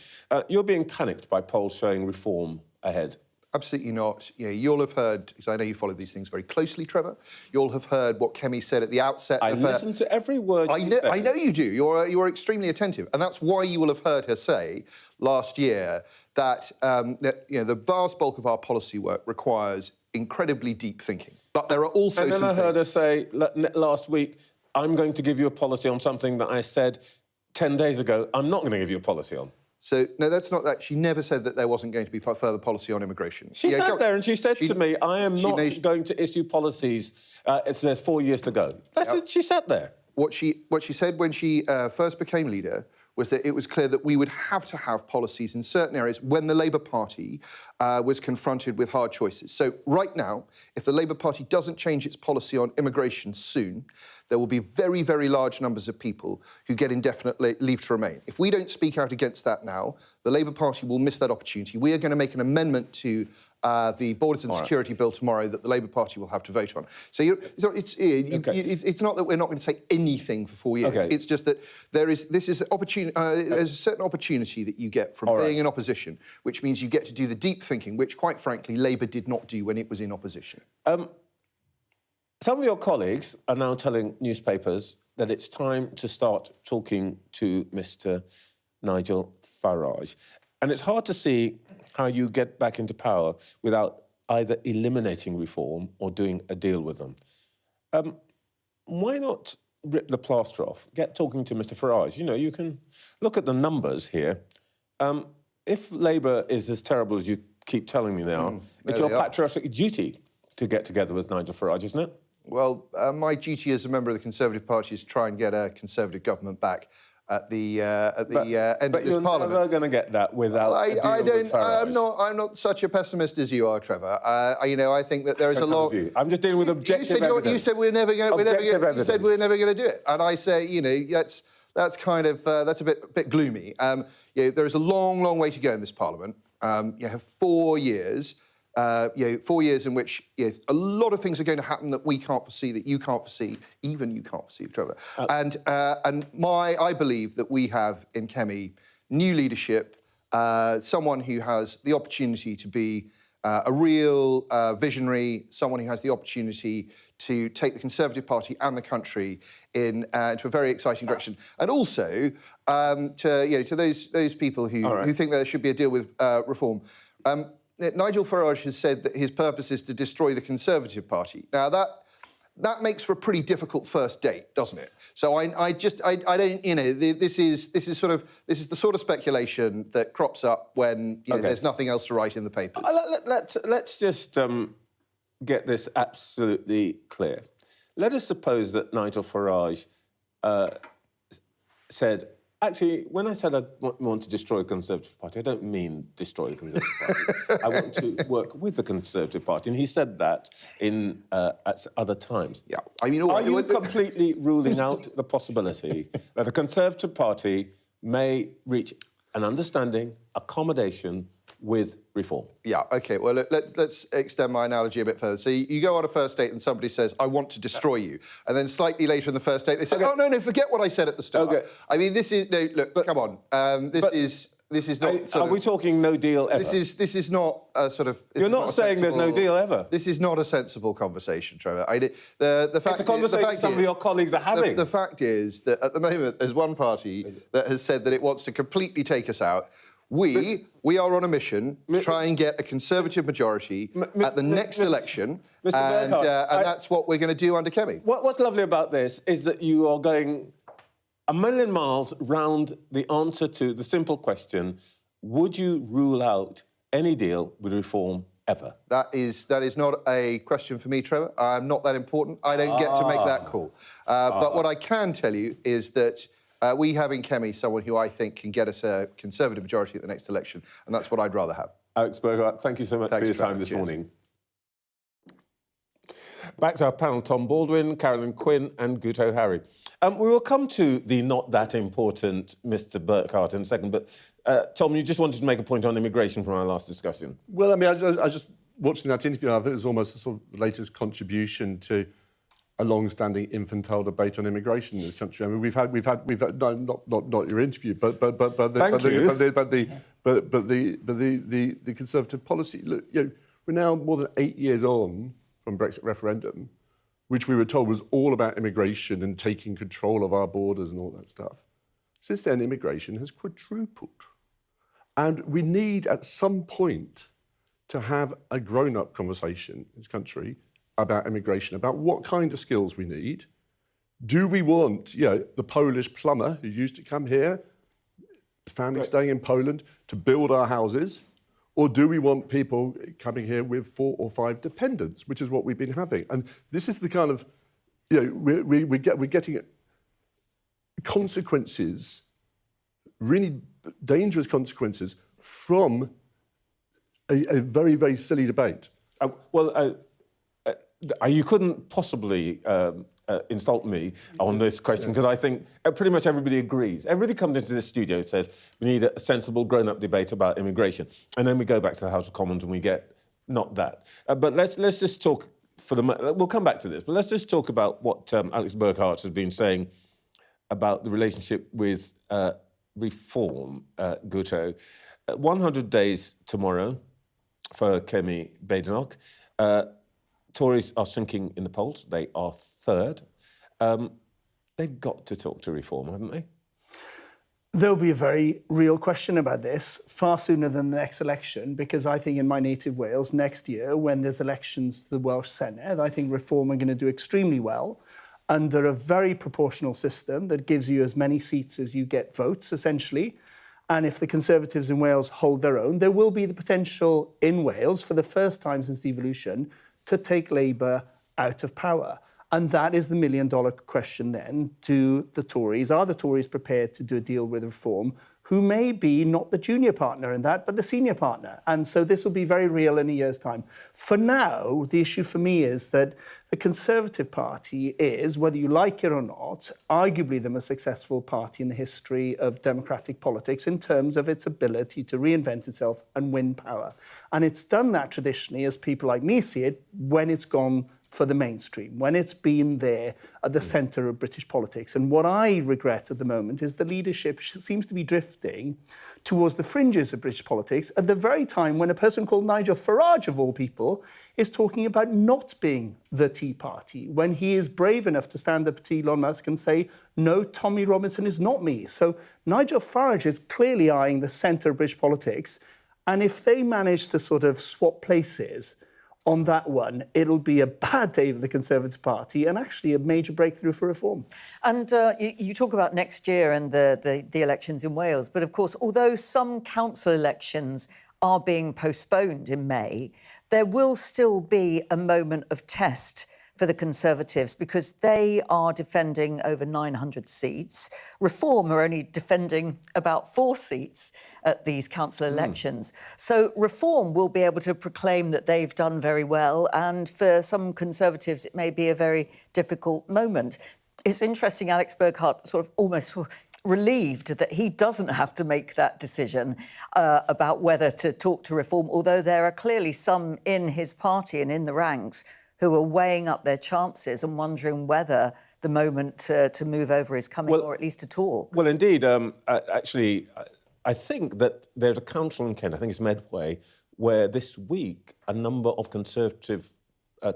You're being panicked by polls showing reform ahead. Absolutely not. You'll have heard, because I know you follow these things very closely, Trevor, you'll have heard what Kemi said at the outset. I listen to every word you say. I know you do. You're extremely attentive. And that's why you will have heard her say last year that the vast bulk of our policy work requires incredibly deep thinking. But there are also And then I heard her say last week, I'm going to give you a policy on something that I said 10 days ago I'm not going to give you a policy on. So, no, that's not that. She never said that there wasn't going to be further policy on immigration. She sat there and she said to me, I am not going to issue policies. There's 4 years to go. That's it. She sat there. What she said when she first became leader was that it was clear that we would have to have policies in certain areas when the Labour Party was confronted with hard choices. So right now, if the Labour Party doesn't change its policy on immigration soon, there will be very, very large numbers of people who get indefinite leave to remain. If we don't speak out against that now, the Labour Party will miss that opportunity. We are going to make an amendment to the Borders and Security Bill tomorrow that the Labour Party will have to vote on. So it's not that we're not going to say anything for 4 years. Okay. It's just that there's a certain opportunity that you get from being in opposition, which means you get to do the deep thinking, which, quite frankly, Labour did not do when it was in opposition. Some of your colleagues are now telling newspapers that it's time to start talking to Mr. Nigel Farage. And it's hard to see how you get back into power without either eliminating reform or doing a deal with them. Why not rip the plaster off, get talking to Mr. Farage? You can look at the numbers here. If Labour is as terrible as you keep telling me now, it's your patriotic duty to get together with Nigel Farage, isn't it? Well, my duty as a member of the Conservative Party is to try and get a Conservative government back at the end of this Parliament. But you're never going to get that without a deal with Farage. I'm not such a pessimist as you are, Trevor. I think that there is a lot. I'm just dealing with objective evidence. You said we're never going to do it, and I say, that's kind of that's a bit gloomy. There is a long, long way to go in this Parliament. You have 4 years. 4 years in which a lot of things are going to happen that we can't foresee, that you can't foresee, even you can't foresee, Trevor. I believe that we have in Kemi new leadership, someone who has the opportunity to be a real visionary, someone who has the opportunity to take the Conservative Party and the country into a very exciting direction, and also to those people who think there should be a deal with reform. Nigel Farage has said that his purpose is to destroy the Conservative Party. Now that makes for a pretty difficult first date, doesn't it? So I don't, this is the sort of speculation that crops up when there's nothing else to write in the papers. Let's just get this absolutely clear. let us suppose that Nigel Farage said, actually, when I said I want to destroy the Conservative Party, I don't mean destroy the Conservative Party. I want to work with the Conservative Party. And he said that at other times. Yeah, I mean, all Are right, you completely ruling out the possibility that the Conservative Party may reach an understanding, accommodation with reform? Yeah, OK, well, let's extend my analogy a bit further. So you go on a first date and somebody says, I want to destroy you. And then slightly later in the first date, they say, oh, no, forget what I said at the start. Okay. I mean, this is, no, look, come on. This is not Are we talking no deal ever? This is not a sort of... You're not saying there's no deal ever. This is not a sensible conversation, Trevor. The fact It's a conversation some of your colleagues are having. The fact is that at the moment there's one party that has said that it wants to completely take us out. We are on a mission to try and get a Conservative majority at the next election, and that's what we're going to do under Kemi. What's lovely about this is that you are going a million miles round the answer to the simple question, would you rule out any deal with reform ever? That is not a question for me, Trevor. I'm not that important. I don't get to make that call. But what I can tell you is that we have in Kemi someone who I think can get us a Conservative majority at the next election, and that's what I'd rather have. Alex Burghart, thank you so much for your time this morning. Back to our panel, Tom Baldwin, Carolyn Quinn and Guto Harry. We will come to the not that important Mr Burghart in a second, but Tom, you just wanted to make a point on immigration from our last discussion. Well, I mean, I was just watching that interview. I think it was almost a sort of latest contribution to a long-standing infantile debate on immigration in this country. I mean, we've had no, not your interview, but the Conservative policy. Look, you know, we're now more than 8 years on from Brexit referendum, which we were told was all about immigration and taking control of our borders and all that stuff. Since then, immigration has quadrupled. And we need, at some point, to have a grown-up conversation in this country about immigration, about what kind of skills we need. Do we want, you know, the Polish plumber who used to come here, family staying in Poland, to build our houses? Or do we want people coming here with 4 or 5 dependents, which is what we've been having? And this is the kind of, you know, we're getting consequences, really dangerous consequences from a very, very silly debate. You couldn't possibly insult me on this question, because I think pretty much everybody agrees. Everybody comes into this studio and says we need a sensible, grown-up debate about immigration, and then we go back to the House of Commons and we get not that. But let's just talk for the. We'll come back to this, but let's just talk about what Alex Burghart has been saying about the relationship with reform. Guto, 100 days tomorrow for Kemi Badenoch. Tories are sinking in the polls. They are third. They've got to talk to reform, haven't they? There'll be a very real question about this far sooner than the next election, because I think in my native Wales next year, when there's elections to the Welsh Senedd, I think reform are going to do extremely well under a very proportional system that gives you as many seats as you get votes, essentially. And if the Conservatives in Wales hold their own, there will be the potential in Wales, for the first time since devolution, to take Labour out of power. And that is the million-dollar question then to the Tories. Are the Tories prepared to do a deal with reform, who may be not the junior partner in that, but the senior partner? And so this will be very real in a year's time. For now, the issue for me is that the Conservative Party is, whether you like it or not, arguably the most successful party in the history of democratic politics in terms of its ability to reinvent itself and win power. And it's done that traditionally, as people like me see it, when it's gone for the mainstream, when it's been there at the centre of British politics. And what I regret at the moment is the leadership seems to be drifting towards the fringes of British politics at the very time when a person called Nigel Farage, of all people, is talking about not being the Tea Party, when he is brave enough to stand up to Elon Musk and say, no, Tommy Robinson is not me. So Nigel Farage is clearly eyeing the centre of British politics. And if they manage to sort of swap places on that one, it'll be a bad day for the Conservative Party and actually a major breakthrough for reform. And you talk about next year and the elections in Wales, but of course, although some council elections are being postponed in May, there will still be a moment of test for the Conservatives because they are defending over 900 seats. Reform are only defending about 4 seats at these council elections. So Reform will be able to proclaim that they've done very well, and for some Conservatives it may be a very difficult moment. It's interesting, Alex Burghart sort of almost relieved that he doesn't have to make that decision about whether to talk to Reform, although there are clearly some in his party and in the ranks who are weighing up their chances and wondering whether the moment to move over is coming, or at least to talk. Well, indeed. Actually, I think that there's a council in Kent, I think it's Medway, where this week a number of Conservative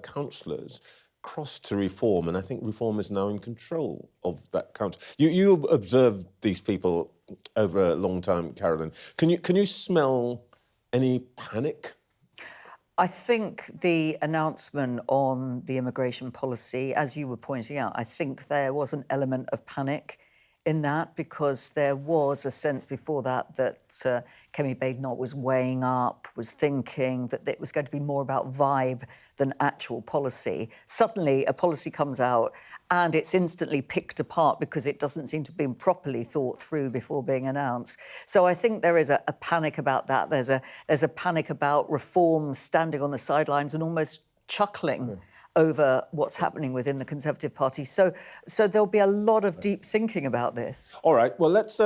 councillors crossed to Reform, and I think Reform is now in control of that council. You observed these people over a long time, Carolyn. Can you smell any panic? I think the announcement on the immigration policy, as you were pointing out, I think there was an element of panic in that, because there was a sense before that Kemi Badenoch was weighing up, was thinking that it was going to be more about vibe than actual policy. Suddenly a policy comes out and it's instantly picked apart because it doesn't seem to have been properly thought through before being announced. So I think there is a panic about that. There's a panic about Reform standing on the sidelines and almost chuckling over what's happening within the Conservative Party. So there'll be a lot of deep thinking about this. All right, well, let's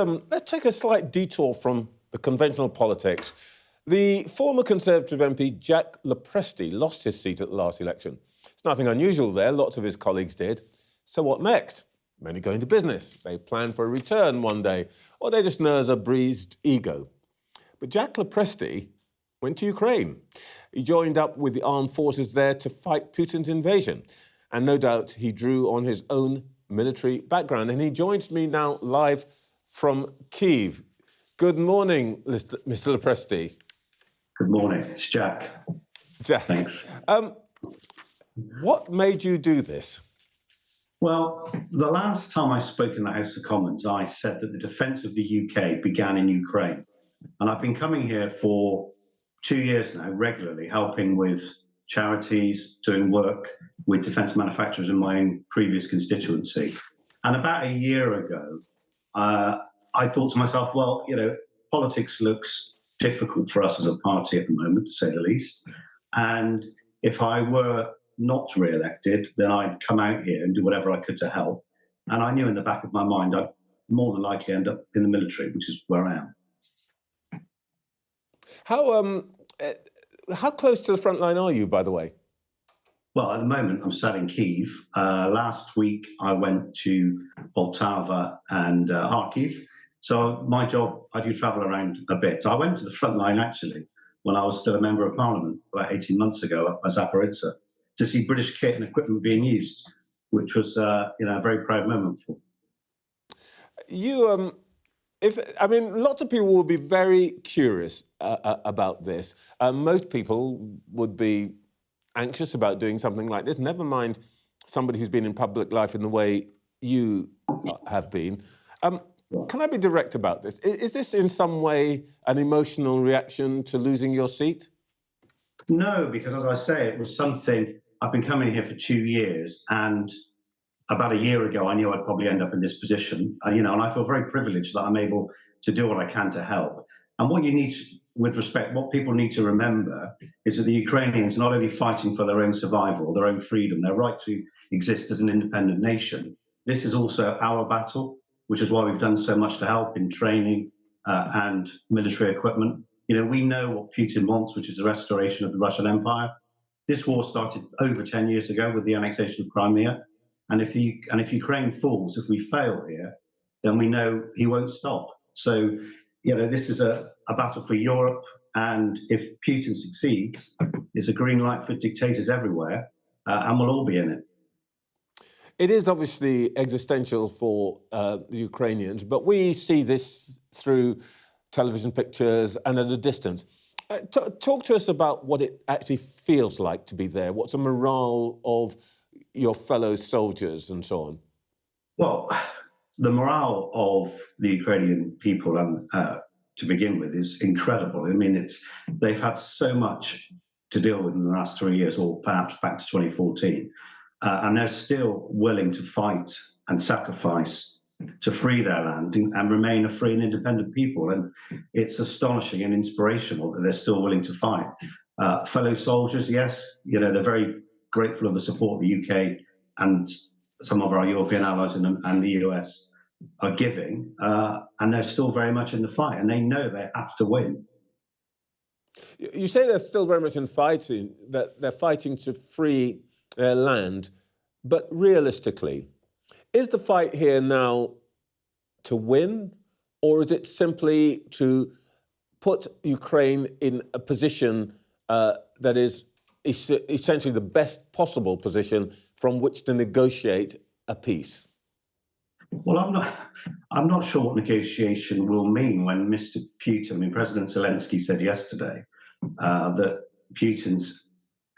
take a slight detour from the conventional politics. The former Conservative MP, Jack Lepresti, lost his seat at the last election. It's nothing unusual there, lots of his colleagues did. So what next? Many go into business. They plan for a return one day, or they just nurse a bruised ego. But Jack Lepresti went to Ukraine. He joined up with the armed forces there to fight Putin's invasion. And no doubt he drew on his own military background. And he joins me now live from Kyiv. Good morning, Mr. Lepresti. Good morning. It's Jack. Jack. Thanks. What made you do this? Well, the last time I spoke in the House of Commons, I said that the defence of the UK began in Ukraine. And I've been coming here for 2 years now, regularly, helping with charities, doing work with defence manufacturers in my own previous constituency. And about a year ago, I thought to myself, well, politics looks difficult for us as a party at the moment, to say the least. And if I were not re-elected, then I'd come out here and do whatever I could to help. And I knew in the back of my mind I'd more than likely end up in the military, which is where I am. How close to the front line are you, by the way? Well, at the moment, I'm sat in Kyiv. Last week, I went to Poltava and Kharkiv. So my job, I do travel around a bit. I went to the front line, actually, when I was still a member of parliament about 18 months ago up at Zaporizhzhia, to see British kit and equipment being used, which was a very proud moment for me. Lots of people will be very curious about this. Most people would be anxious about doing something like this, never mind somebody who's been in public life in the way you have been. Can I be direct about this? Is this in some way an emotional reaction to losing your seat? No, because as I say, it was something, I've been coming here for 2 years, and about a year ago, I knew I'd probably end up in this position, and I feel very privileged that I'm able to do what I can to help. And what you need, with respect, what people need to remember is that the Ukrainians are not only fighting for their own survival, their own freedom, their right to exist as an independent nation. This is also our battle, which is why we've done so much to help in training and military equipment. We know what Putin wants, which is the restoration of the Russian Empire. This war started over 10 years ago with the annexation of Crimea. And if Ukraine falls, if we fail here, then we know he won't stop. So, this is a battle for Europe. And if Putin succeeds, it's a green light for dictators everywhere, and we'll all be in it. It is obviously existential for the Ukrainians, but we see this through television pictures and at a distance. Talk to us about what it actually feels like to be there. What's the morale of your fellow soldiers and so on? Well, the morale of the Ukrainian people, to begin with, is incredible. I mean, they've had so much to deal with in the last 3 years, or perhaps back to 2014. and they're still willing to fight and sacrifice to free their land and remain a free and independent people. And it's astonishing and inspirational that they're still willing to fight. Fellow soldiers, yes, they're very grateful of the support the UK and some of our European allies and the US are giving, and they're still very much in the fight, and they know they have to win. You say they're still very much in fighting, that they're fighting to free their land, but realistically, is the fight here now to win, or is it simply to put Ukraine in a position that is essentially the best possible position from which to negotiate a peace? Well, I'm not sure what negotiation will mean when Mr. Putin, President Zelensky said yesterday that Putin's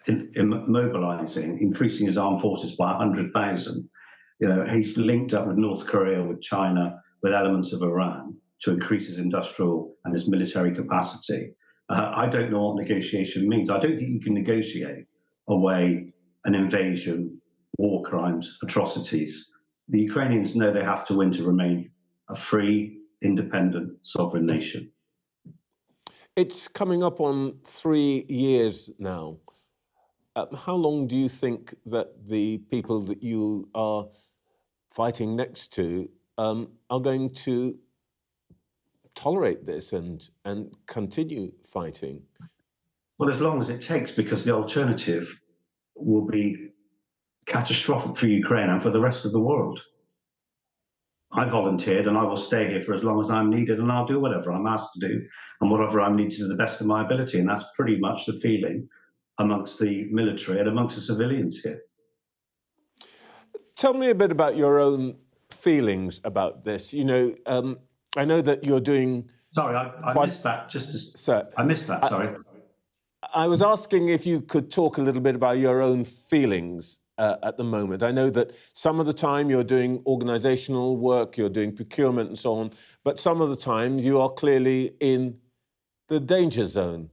mobilizing, increasing his armed forces by 100,000. He's linked up with North Korea, with China, with elements of Iran to increase his industrial and his military capacity. I don't know what negotiation means. I don't think you can negotiate away an invasion, war crimes, atrocities. The Ukrainians know they have to win to remain a free, independent, sovereign nation. It's coming up on 3 years now. How long do you think that the people that you are fighting next to are going to tolerate this and continue fighting? Well, as long as it takes, because the alternative will be catastrophic for Ukraine and for the rest of the world. I volunteered and I will stay here for as long as I'm needed, and I'll do whatever I'm asked to do and whatever I'm needed to the best of my ability. And that's pretty much the feeling amongst the military and amongst the civilians here. Tell me a bit about your own feelings about this. I know that you're doing... Sorry, I missed that. I missed that, sorry. I was asking if you could talk a little bit about your own feelings at the moment. I know that some of the time you're doing organisational work, you're doing procurement and so on, but some of the time you are clearly in the danger zone.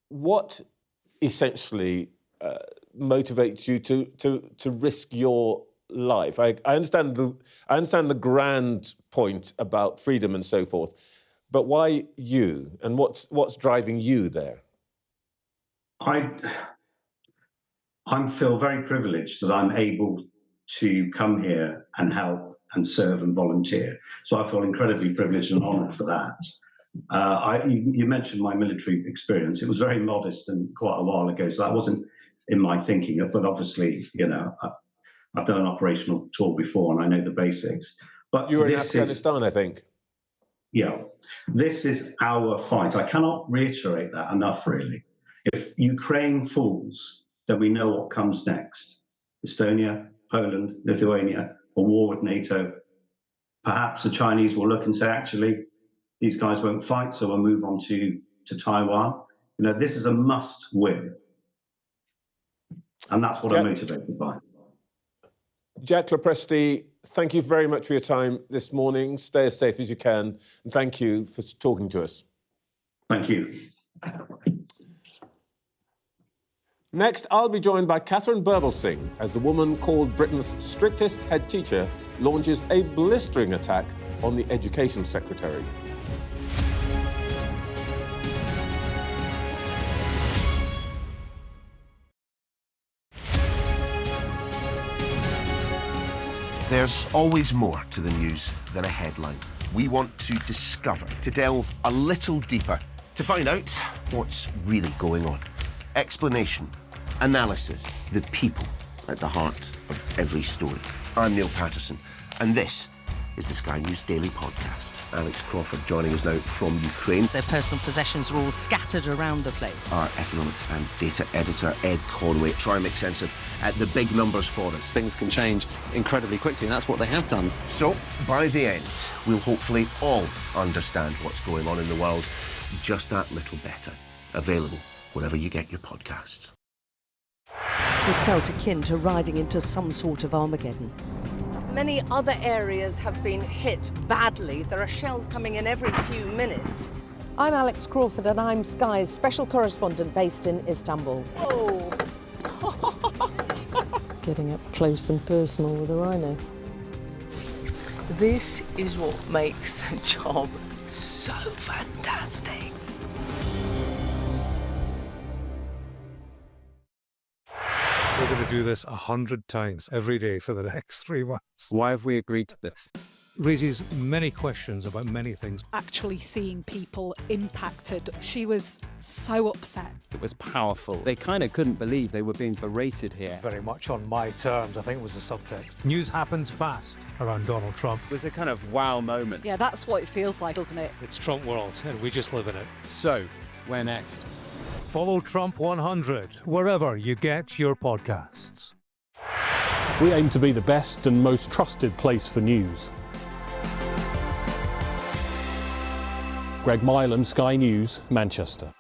What essentially motivates you to risk your life? I understand the grand point about freedom and so forth, but why you? And what's driving you there? I feel very privileged that I'm able to come here and help and serve and volunteer. So I feel incredibly privileged and honoured for that. You mentioned my military experience. It was very modest and quite a while ago, so that wasn't in my thinking. But obviously, I've done an operational tour before and I know the basics. But you were in Afghanistan, I think. Yeah, this is our fight. I cannot reiterate that enough, really. If Ukraine falls, then we know what comes next. Estonia, Poland, Lithuania, a war with NATO. Perhaps the Chinese will look and say, actually, these guys won't fight, so we'll move on to Taiwan. This is a must win. And that's what I'm motivated by. Jack Lopresti, thank you very much for your time this morning. Stay as safe as you can. And thank you for talking to us. Thank you. Next, I'll be joined by Catherine Birbalsingh as the woman called Britain's strictest head teacher launches a blistering attack on the Education Secretary. There's always more to the news than a headline. We want to discover, to delve a little deeper, to find out what's really going on. Explanation, analysis, the people at the heart of every story. I'm Neil Patterson, and this is the Sky News Daily Podcast. Alex Crawford joining us now from Ukraine. Their personal possessions are all scattered around the place. Our economics and data editor, Ed Conway, try and make sense of the big numbers for us. Things can change incredibly quickly, and that's what they have done. So, by the end, we'll hopefully all understand what's going on in the world just that little better. Available wherever you get your podcasts. It felt akin to riding into some sort of Armageddon. Many other areas have been hit badly. There are shells coming in every few minutes. I'm Alex Crawford and I'm Sky's special correspondent based in Istanbul. Oh. getting up close and personal with a rhino. This is what makes the job so fantastic. We're going to do this 100 times every day for the next 3 months. Why have we agreed to this? Raises many questions about many things. Actually seeing people impacted, she was so upset. It was powerful. They kind of couldn't believe they were being berated here. Very much on my terms, I think was the subtext. News happens fast around Donald Trump. It was a kind of wow moment. Yeah, that's what it feels like, doesn't it? It's Trump world, and we just live in it. So, where next? Follow Trump 100 wherever you get your podcasts. We aim to be the best and most trusted place for news. Greg Milam, Sky News, Manchester.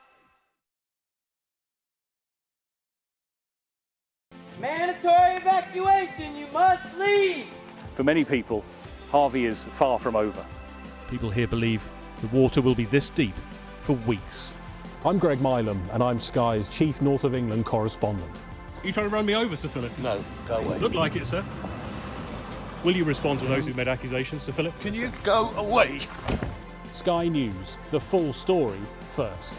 Mandatory evacuation, you must leave! For many people, Harvey is far from over. People here believe the water will be this deep for weeks. I'm Greg Milam, and I'm Sky's chief North of England correspondent. Are you trying to run me over, Sir Philip? No, go away. Look like it, sir. Will you respond to those who made accusations, Sir Philip? Can you go away? Sky News, the full story first.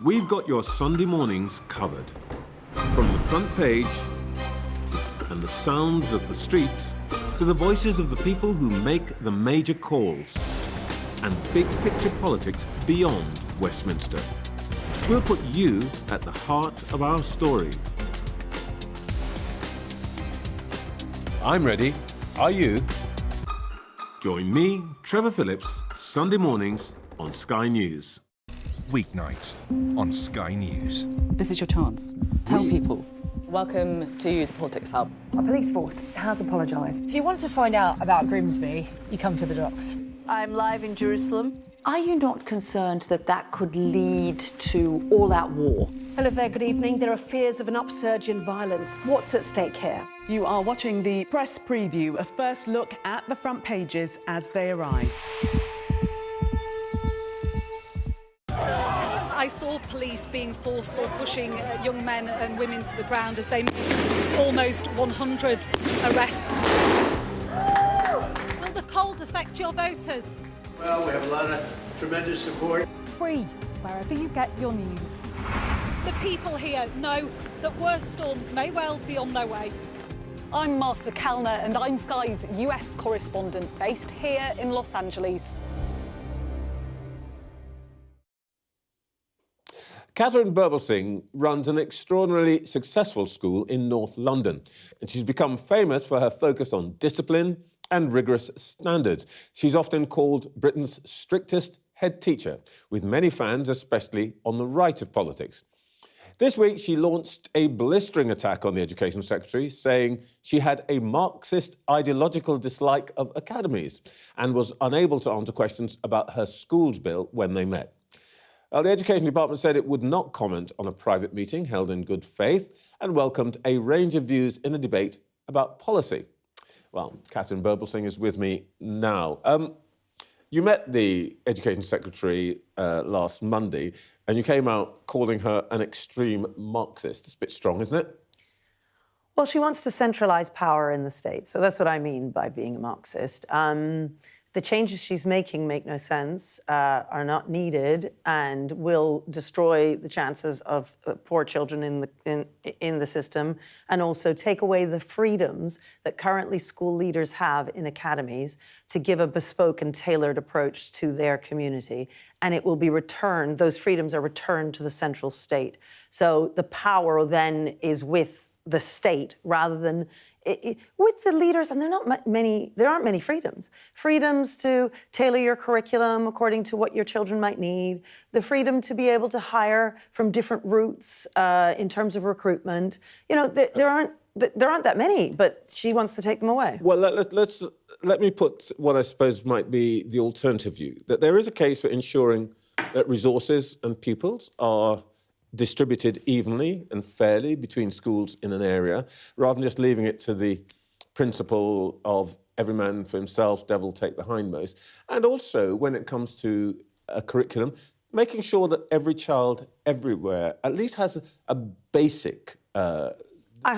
We've got your Sunday mornings covered. From the front page and the sounds of the streets to the voices of the people who make the major calls and big picture politics beyond Westminster. We'll put you at the heart of our story. I'm ready. Are you? Join me, Trevor Phillips, Sunday mornings on Sky News. Weeknights on Sky News. This is your chance. Tell people. Welcome to the Politics Hub. Our police force has apologised. If you want to find out about Grimsby, you come to the docks. I'm live in Jerusalem. Are you not concerned that that could lead to all-out war? Hello there, good evening. There are fears of an upsurge in violence. What's at stake here? You are watching the press preview, a first look at the front pages as they arrive. I saw police being forceful, pushing young men and women to the ground as they made almost 100 arrests. Will the cold affect your voters? Well, we have a lot of tremendous support. Free, wherever you get your news. The people here know that worse storms may well be on their way. I'm Martha Kellner and I'm Sky's US correspondent based here in Los Angeles. Catherine Burblesing runs an extraordinarily successful school in North London, and she's become famous for her focus on discipline and rigorous standards. She's often called Britain's strictest head teacher, with many fans, especially on the right of politics. This week, she launched a blistering attack on the Education Secretary, saying she had a Marxist ideological dislike of academies and was unable to answer questions about her schools bill when they met. The Education Department said it would not comment on a private meeting held in good faith and welcomed a range of views in a debate about policy. Well, Catherine Burblesing is with me now. You met the Education Secretary last Monday and you came out calling her an extreme Marxist. It's a bit strong, isn't it? Well, she wants to centralise power in the state, so that's what I mean by being a Marxist. The changes she's making make no sense, are not needed, and will destroy the chances of poor children in the system, and also take away the freedoms that currently school leaders have in academies to give a bespoke and tailored approach to their community. And it will be returned, those freedoms are returned to the central state. So the power then is with the state rather than with the leaders, and there aren't many freedoms. Freedoms to tailor your curriculum according to what your children might need, the freedom to be able to hire from different routes in terms of recruitment. You know, there aren't that many, but she wants to take them away. Well, let me put what I suppose might be the alternative view, that there is a case for ensuring that resources and pupils are distributed evenly and fairly between schools in an area, rather than just leaving it to the principle of every man for himself, devil take the hindmost. And also, when it comes to a curriculum, making sure that every child everywhere at least has a basic I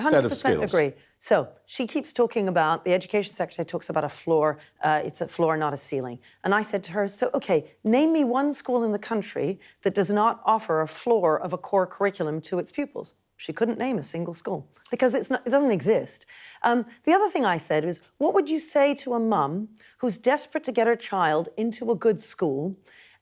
set of 100% skills. agree. So she keeps talking about, the Education Secretary talks about a floor, it's a floor, not a ceiling. And I said to her, so, OK, name me one school in the country that does not offer a floor of a core curriculum to its pupils. She couldn't name a single school because it doesn't exist. The other thing I said was, what would you say to a mum who's desperate to get her child into a good school,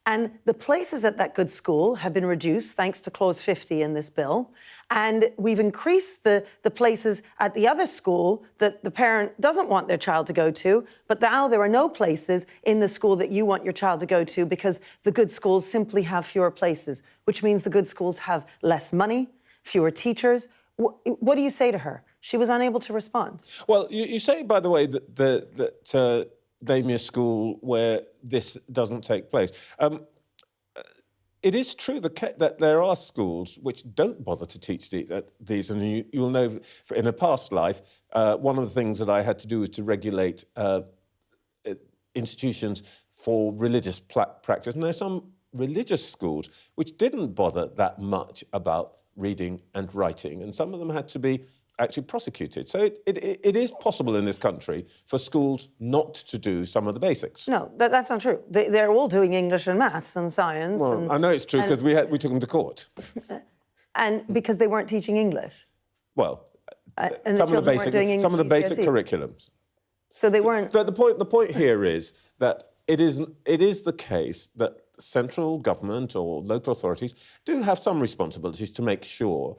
and the places at that good school have been reduced thanks to Clause 50 in this bill, and we've increased the places at the other school that the parent doesn't want their child to go to, but now there are no places in the school that you want your child to go to because the good schools simply have fewer places, which means the good schools have less money, fewer teachers. What do you say to her? She was unable to respond. Well, you say, by the way, that name me a school where this doesn't take place. It is true that there are schools which don't bother to teach these, and you'll know in a past life, one of the things that I had to do was to regulate institutions for religious practice. And there's some religious schools which didn't bother that much about reading and writing, and some of them had to be actually prosecuted. So it is possible in this country for schools not to do some of the basics. No, that's not true. They're all doing English and maths and science. Well, I know it's true because we took them to court. And because they weren't teaching English. Well, and some of the basic GCSE. curriculums. So they weren't. The point here is that it is the case that central government or local authorities do have some responsibilities to make sure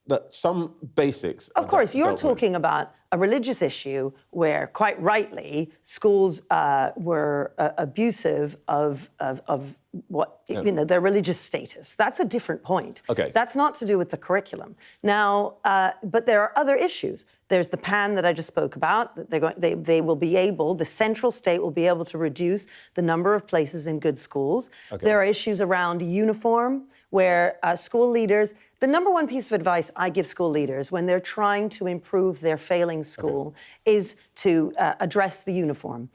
that some basics. Of course, you're talking about a religious issue where, quite rightly, schools were abusive of what their religious status. That's a different point. Okay. That's not to do with the curriculum. Now, but there are other issues. There's the PAN that I just spoke about. That they will be able, the central state will be able to reduce the number of places in good schools. Okay. There are issues around uniform where school leaders. The number one piece of advice I give school leaders when they're trying to improve their failing school is to address the uniform.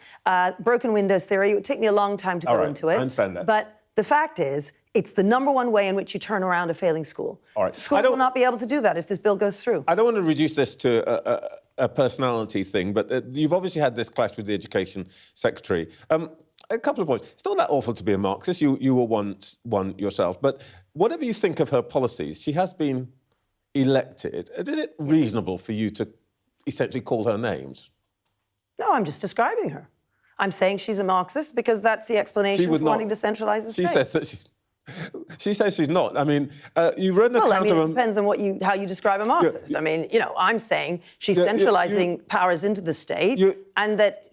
Broken windows theory, it would take me a long time to go into it. I understand that. But the fact is, it's the number one way in which you turn around a failing school. All right. Schools will not be able to do that if this bill goes through. I don't want to reduce this to a personality thing, but you've obviously had this clash with the Education Secretary. A couple of points. It's not that awful to be a Marxist. You were once one yourself. But whatever you think of her policies, she has been elected. Is it reasonable for you to essentially call her names? No, I'm just describing her. I'm saying she's a Marxist because that's the explanation for wanting to centralise the state. She says that she says she's not. I mean, you read an account of... Well, it depends on how you describe a Marxist. I mean, I'm saying she's centralising powers into the state and that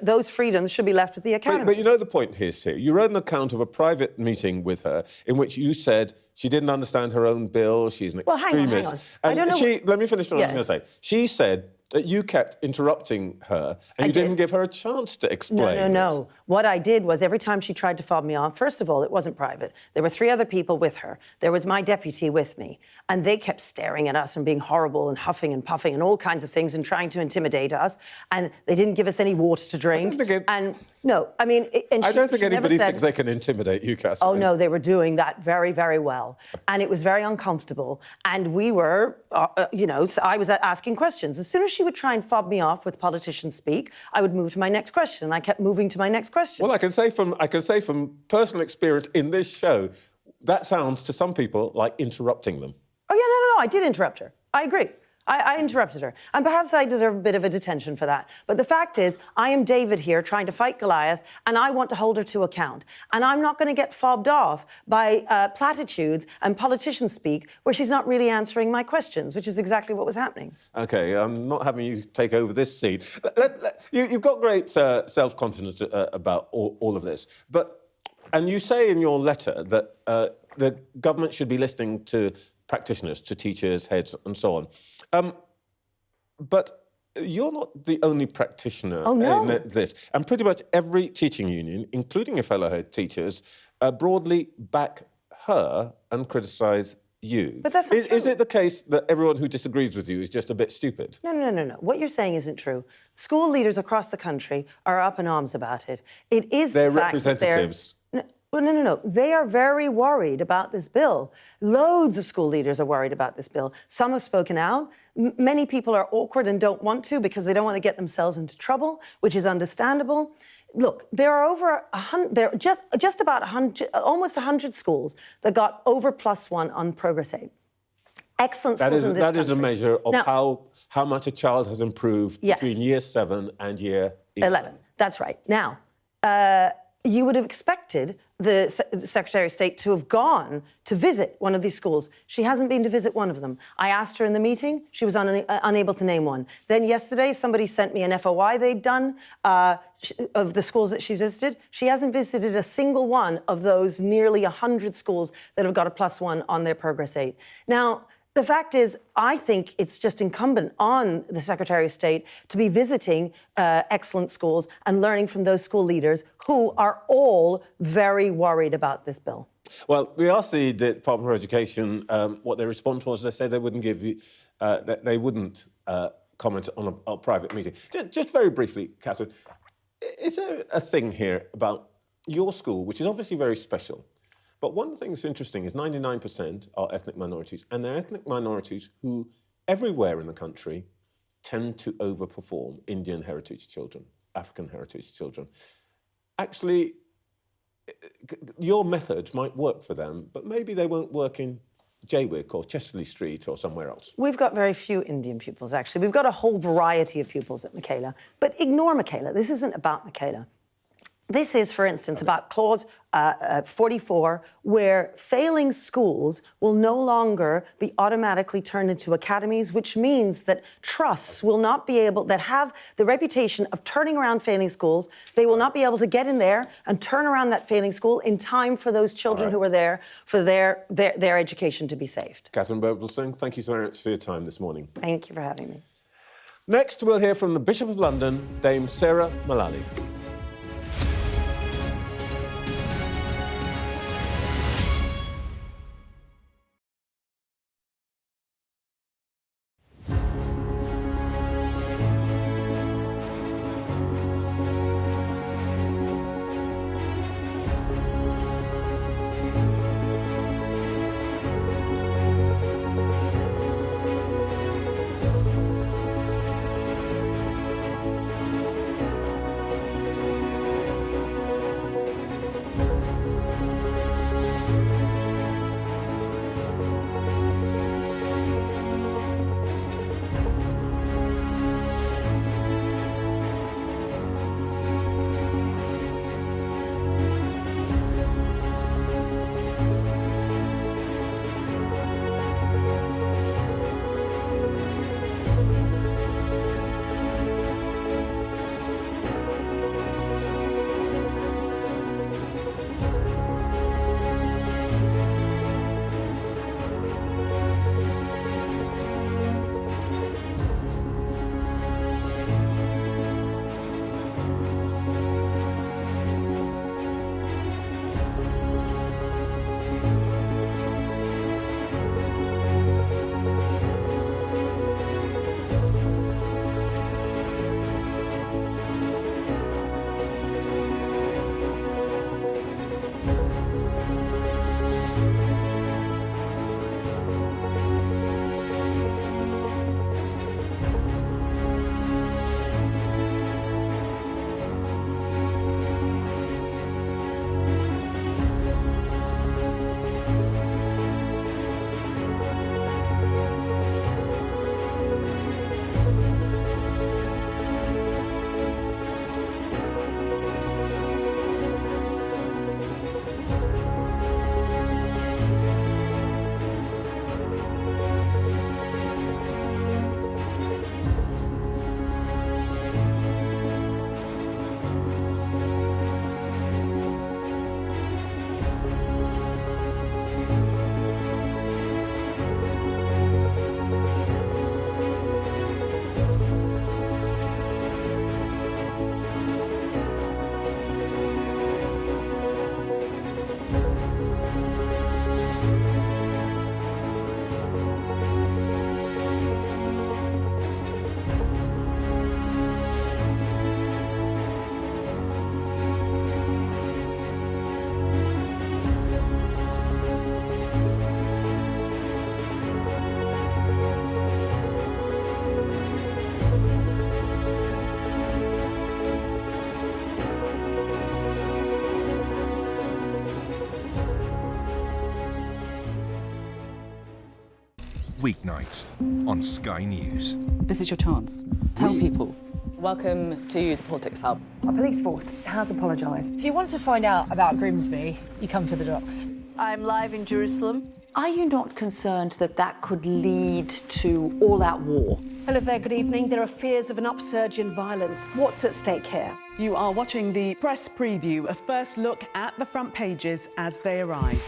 those freedoms should be left with the academy. But you know the point here, Sue. You read an account of a private meeting with her in which you said she didn't understand her own bill, she's an extremist. Hang on. I don't know let me finish what I was going to say. She said that you kept interrupting her and you didn't give her a chance to explain. No. What I did was every time she tried to fob me off, first of all, it wasn't private. There were 3 other people with her. There was my deputy with me. And they kept staring at us and being horrible and huffing and puffing and all kinds of things and trying to intimidate us. And they didn't give us any water to drink. I don't think anybody thinks they can intimidate you, Catherine. Oh, no, they were doing that very, very well. And it was very uncomfortable. And we were, so I was asking questions. As soon as she would try and fob me off with politicians speak, I would move to my next question. And I kept moving to my next question. Well, I can say from personal experience in this show, that sounds to some people like interrupting them. Oh, yeah, no, I did interrupt her. I agree. I interrupted her. And perhaps I deserve a bit of a detention for that. But the fact is, I am David here trying to fight Goliath, and I want to hold her to account. And I'm not going to get fobbed off by platitudes and politician speak where she's not really answering my questions, which is exactly what was happening. OK, I'm not having you take over this seat. You've got great self-confidence about all of this. And you say in your letter that the government should be listening to practitioners, to teachers, heads, and so on. But you're not the only practitioner in this. And pretty much every teaching union, including your fellow head teachers, broadly back her and criticise you. But that's not true. Is it the case that everyone who disagrees with you is just a bit stupid? No. What you're saying isn't true. School leaders across the country are up in arms about it. It is They're the fact representatives. That Well, no. They are very worried about this bill. Loads of school leaders are worried about this bill. Some have spoken out. Many people are awkward and don't want to because they don't want to get themselves into trouble, which is understandable. Look, there are over 100, there are just about 100, almost 100 schools that got over +1 on Progress Aid. Excellent schools in this country. That is a measure of now, how much a child has improved between year 7 and year 11. That's right. Now, you would have expected the Secretary of State to have gone to visit one of these schools. She hasn't been to visit one of them. I asked her in the meeting. She was unable to name one. Then yesterday, somebody sent me an FOI they'd done of the schools that she's visited. She hasn't visited a single one of those nearly 100 schools that have got a +1 on their Progress Aid. Now, the fact is, I think it's just incumbent on the Secretary of State to be visiting excellent schools and learning from those school leaders who are all very worried about this bill. Well, we asked the Department of Education what their response was. They said they wouldn't give you, they wouldn't comment on a private meeting. Just very briefly, Catherine, is there a thing here about your school, which is obviously very special? But one thing that's interesting is 99% are ethnic minorities, and they're ethnic minorities who, everywhere in the country, tend to overperform Indian heritage children, African heritage children. Actually, your methods might work for them, but maybe they won't work in Jaywick or Chesterley Street or somewhere else. We've got very few Indian pupils, actually. We've got a whole variety of pupils at Michaela. But ignore Michaela. This isn't about Michaela. This is, for instance, about Clause 44, where failing schools will no longer be automatically turned into academies, which means that trusts will not be able, that have the reputation of turning around failing schools, they will not be able to get in there and turn around that failing school in time for those children who are there for their education to be saved. Catherine Birbalsingh, thank you so much for your time this morning. Thank you for having me. Next, we'll hear from the Bishop of London, Dame Sarah Mullally. weeknights on Sky News. This is your chance. Tell people. Welcome to the Politics Hub. Our police force has apologised. If you want to find out about Grimsby, you come to the docks. I'm live in Jerusalem. Are you not concerned that that could lead to all-out war? Hello there, good evening. There are fears of an upsurge in violence. What's at stake here? You are watching the press preview, a first look at the front pages as they arrive.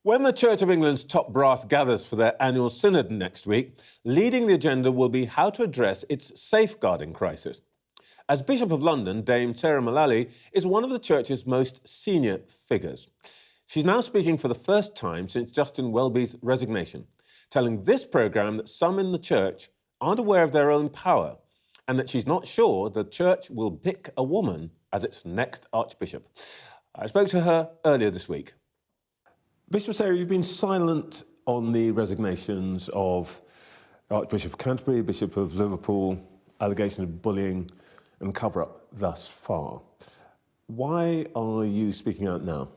When the Church of England's top brass gathers for their annual synod next week, leading the agenda will be how to address its safeguarding crisis. As Bishop of London, Dame Sarah Mullally is one of the Church's most senior figures. She's now speaking for the first time since Justin Welby's resignation, telling this programme that some in the Church aren't aware of their own power and that she's not sure the Church will pick a woman as its next Archbishop. I spoke to her earlier this week. Bishop Sarah, you've been silent on the resignations of Archbishop of Canterbury, Bishop of Liverpool, allegations of bullying and cover-up thus far. Why are you speaking out now?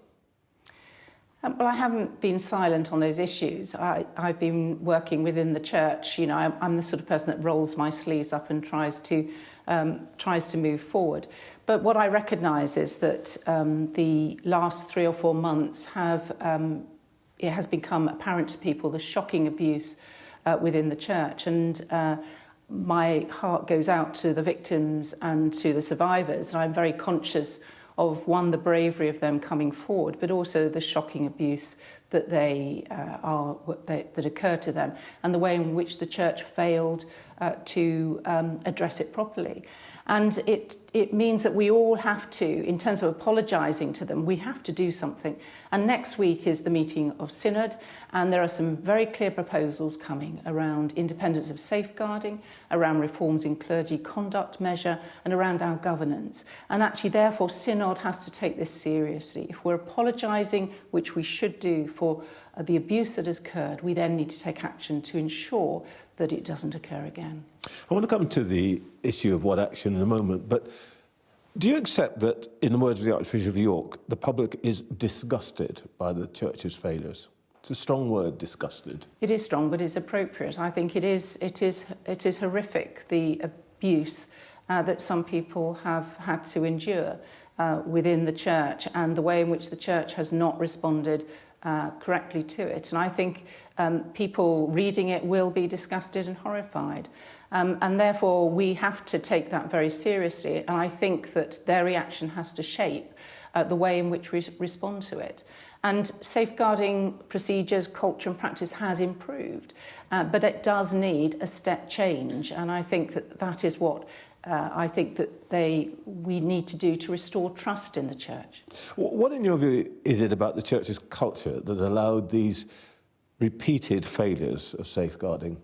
Well, I haven't been silent on those issues. I've been working within the church. You know, I'm the sort of person that rolls my sleeves up and tries to move forward. But what I recognise is that the last 3 or 4 months it has become apparent to people the shocking abuse within the church, and my heart goes out to the victims and to the survivors. And I'm very conscious of, one, the bravery of them coming forward, but also the shocking abuse that that occurred to them, and the way in which the church failed to address it properly. And it means that we all have to, in terms of apologising to them, we have to do something. And next week is the meeting of Synod, and there are some very clear proposals coming around independence of safeguarding, around reforms in clergy conduct measure, and around our governance. And actually, therefore, Synod has to take this seriously. If we're apologising, which we should do, for the abuse that has occurred, we then need to take action to ensure that it doesn't occur again. I want to come to the issue of what action in a moment, but do you accept that, in the words of the Archbishop of York, the public is disgusted by the Church's failures? It's a strong word, disgusted. It is strong, but it's appropriate. I think it is horrific, the abuse that some people have had to endure within the Church, and the way in which the Church has not responded correctly to it. And I think people reading it will be disgusted and horrified. And therefore, we have to take that very seriously. And I think that their reaction has to shape the way in which we respond to it. And safeguarding procedures, culture and practice has improved, but it does need a step change. And I think that is what I think that we need to do to restore trust in the Church. What, in your view, is it about the Church's culture that allowed these repeated failures of safeguarding?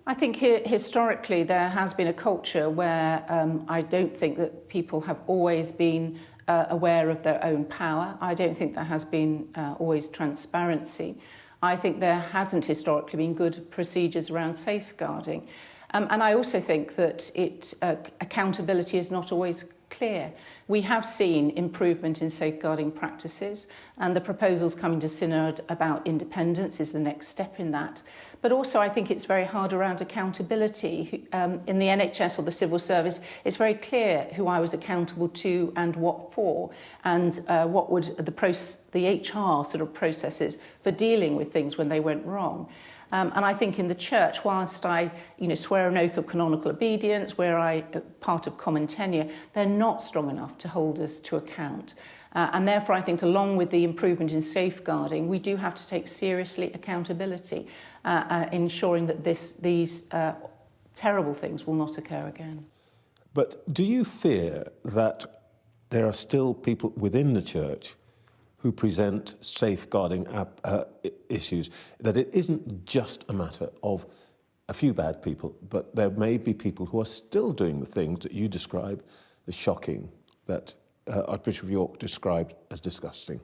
I think historically there has been a culture where I don't think that people have always been aware of their own power. I don't think there has been always transparency. I think there hasn't historically been good procedures around safeguarding. And I also think that accountability is not always clear. We have seen improvement in safeguarding practices, and the proposals coming to Synod about independence is the next step in that. But also I think it's very hard around accountability. In the NHS or the civil service, it's very clear who I was accountable to and what for, and what would the HR sort of processes for dealing with things when they went wrong. And I think in the Church, whilst I swear an oath of canonical obedience, where I part of common tenure, they're not strong enough to hold us to account. And therefore, I think along with the improvement in safeguarding, we do have to take seriously accountability, ensuring that these terrible things will not occur again. But do you fear that there are still people within the Church who present safeguarding issues, that it isn't just a matter of a few bad people, but there may be people who are still doing the things that you describe as shocking, that Archbishop of York described as disgusting?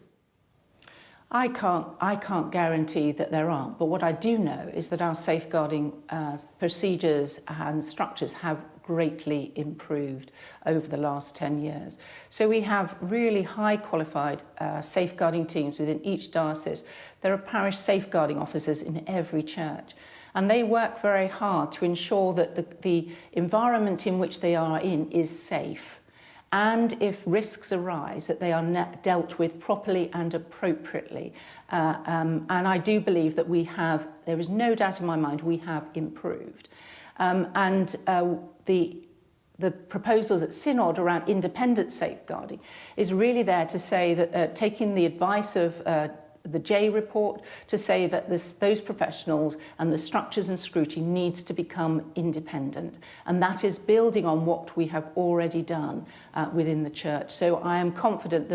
I can't guarantee that there aren't, but what I do know is that our safeguarding procedures and structures have greatly improved over the last 10 years. So we have really high qualified safeguarding teams within each diocese. There are parish safeguarding officers in every church, and they work very hard to ensure that the environment in which they are in is safe. And if risks arise, that they are dealt with properly and appropriately. And I do believe that there is no doubt in my mind, we have improved. The proposals at Synod around independent safeguarding is really there to say that taking the advice of the J report to say that those professionals and the structures and scrutiny needs to become independent. And that is building on what we have already done within the church. So I am confident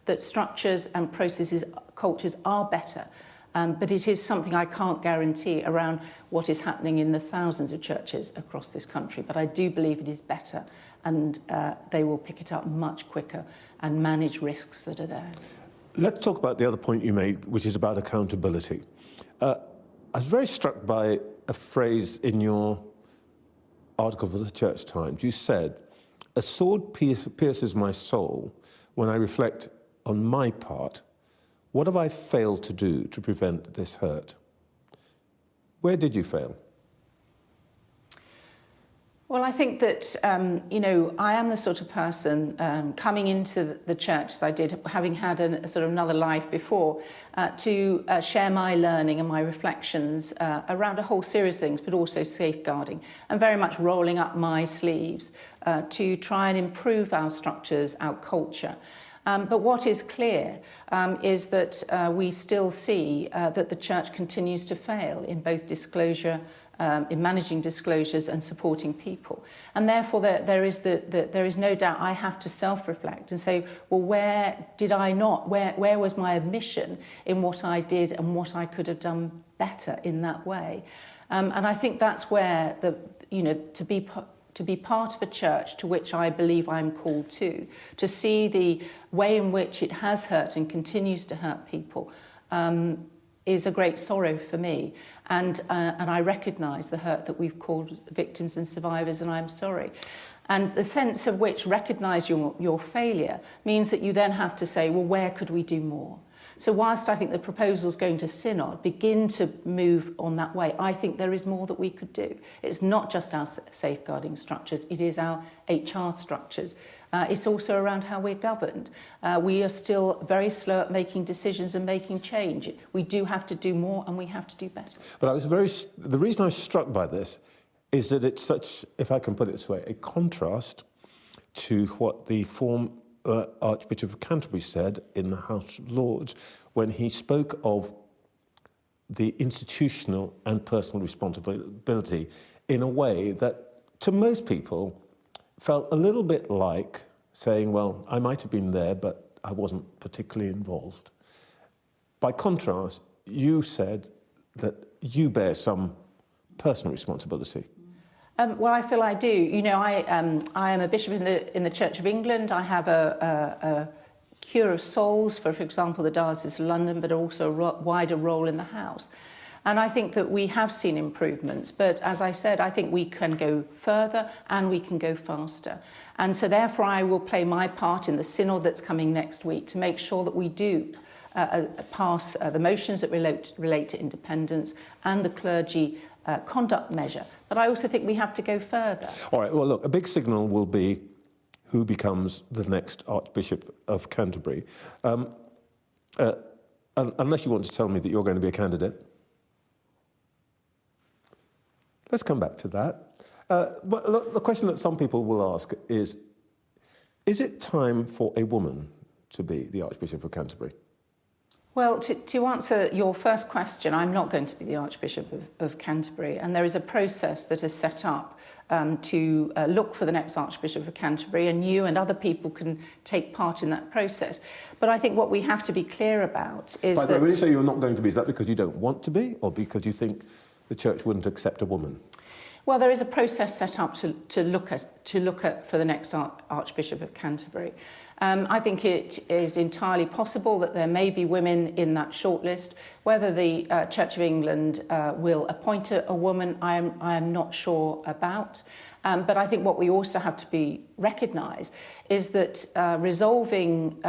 that structures and processes, cultures are better. But it is something I can't guarantee around what is happening in the thousands of churches across this country. But I do believe it is better, and they will pick it up much quicker and manage risks that are there. Let's talk about the other point you made, which is about accountability. I was very struck by a phrase in your article for the Church Times. You said, "A sword pierces my soul when I reflect on my part. What have I failed to do to prevent this hurt?" Where did you fail? Well, I think that, I am the sort of person coming into the church as I did, having had a sort of another life before, to share my learning and my reflections around a whole series of things, but also safeguarding, and very much rolling up my sleeves to try and improve our structures, our culture. But what is clear is that we still see that the church continues to fail in both disclosure, in managing disclosures and supporting people. And therefore there is no doubt I have to self-reflect and say, well, where did I not, where was my omission in what I did and what I could have done better in that way? And I think that's where to be part of a church to which I believe I'm called to see the way in which it has hurt and continues to hurt people, is a great sorrow for me. And I recognise the hurt that we've caused victims and survivors, and I'm sorry. And the sense of which recognise your failure means that you then have to say, well, where could we do more? So whilst I think the proposals going to Synod begin to move on that way, I think there is more that we could do. It's not just our safeguarding structures, it is our HR structures. It's also around how we're governed. We are still very slow at making decisions and making change. We do have to do more and we have to do better. But the reason I was struck by this is that it's such, if I can put it this way, a contrast to what the former Archbishop of Canterbury said in the House of Lords when he spoke of the institutional and personal responsibility in a way that, to most people, felt a little bit like saying, well, I might have been there, but I wasn't particularly involved. By contrast, you said that you bear some personal responsibility. Well, I feel I do. You know, I am a bishop in the Church of England. I have a cure of souls for example, the Diocese of London, but also a wider role in the House. And I think that we have seen improvements. But as I said, I think we can go further and we can go faster. And so therefore, I will play my part in the synod that's coming next week to make sure that we do pass the motions that relate to independence and the clergy conduct measure. But I also think we have to go further. All right, well, look, a big signal will be who becomes the next Archbishop of Canterbury. Unless you want to tell me that you're going to be a candidate. Let's come back to that. But look, the question that some people will ask is it time for a woman to be the Archbishop of Canterbury? Well, to answer your first question, I'm not going to be the Archbishop of Canterbury, and there is a process that is set up to look for the next Archbishop of Canterbury, and you and other people can take part in that process. But I think what we have to be clear about is that... When you say you're not going to be, is that because you don't want to be, or because you think the Church wouldn't accept a woman? Well, there is a process set up to look at for the next Archbishop of Canterbury. I think it is entirely possible that there may be women in that shortlist. Whether the Church of England will appoint a woman, I am not sure about. But I think what we also have to recognise is that resolving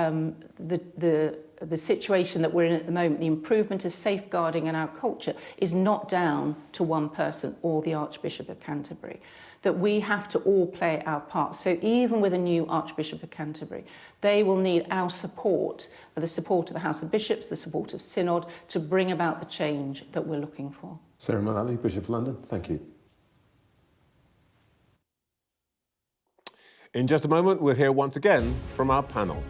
the situation that we're in at the moment, the improvement of safeguarding in our culture, is not down to one person or the Archbishop of Canterbury. That we have to all play our part. So even with a new Archbishop of Canterbury, they will need our support, the support of the House of Bishops, the support of Synod, to bring about the change that we're looking for. Sarah Mullally, Bishop of London, thank you. In just a moment, we'll hear once again from our panel.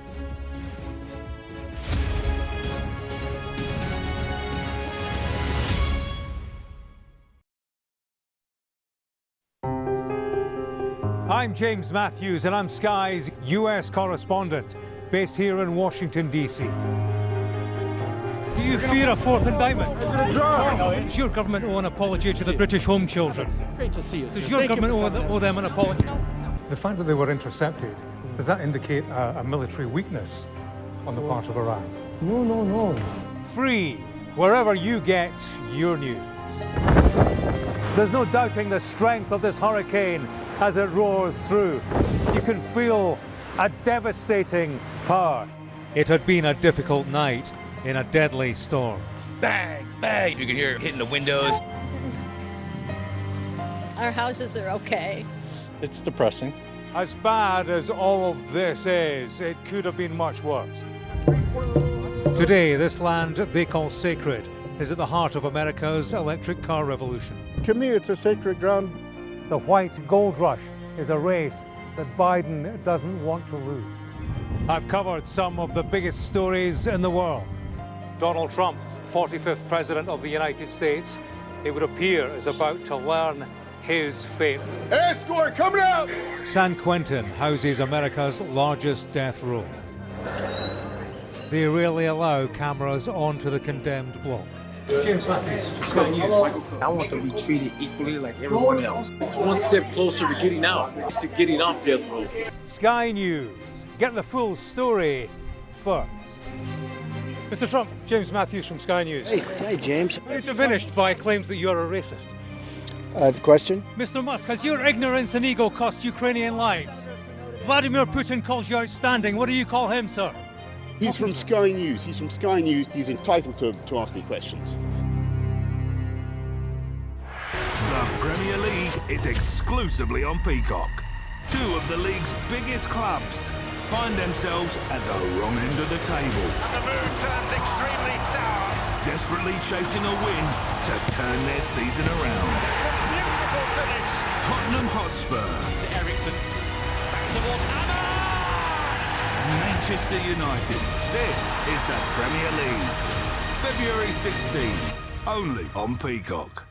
I'm James Matthews, and I'm Sky's US correspondent, based here in Washington, D.C. Do you fear a fourth indictment? Is it a draw? Does your government owe an apology to the British home children? Great to see you. Does your government owe them an apology? The fact that they were intercepted, does that indicate a military weakness on the part of Iran? No. Free, wherever you get your news. There's no doubting the strength of this hurricane as it roars through. You can feel a devastating power. It had been a difficult night in a deadly storm. Bang, bang. You can hear it hitting the windows. Our houses are okay. It's depressing. As bad as all of this is, it could have been much worse. Today, this land they call sacred is at the heart of America's electric car revolution. To me, it's a sacred ground. The white gold rush is a race that Biden doesn't want to lose. I've covered some of the biggest stories in the world. Donald Trump, 45th President of the United States, it would appear is about to learn his fate. Escort coming out! San Quentin houses America's largest death row. They rarely allow cameras onto the condemned block. James Matthews, Sky News. I want to be treated equally like everyone else. It's one step closer to getting out, to getting off death row. Sky News. Get the full story first. Mr. Trump, James Matthews from Sky News. Hey, James. You're diminished by claims that you're a racist. Question? Mr. Musk, has your ignorance and ego cost Ukrainian lives? Vladimir Putin calls you outstanding. What do you call him, sir? He's from Sky News. He's entitled to ask me questions. The Premier League is exclusively on Peacock. Two of the league's biggest clubs find themselves at the wrong end of the table. And the mood turns extremely sour. Desperately chasing a win to turn their season around. It's a beautiful finish. Tottenham Hotspur. To Eriksen. Back towards Amma. Manchester United. This is the Premier League. February 16, only on Peacock.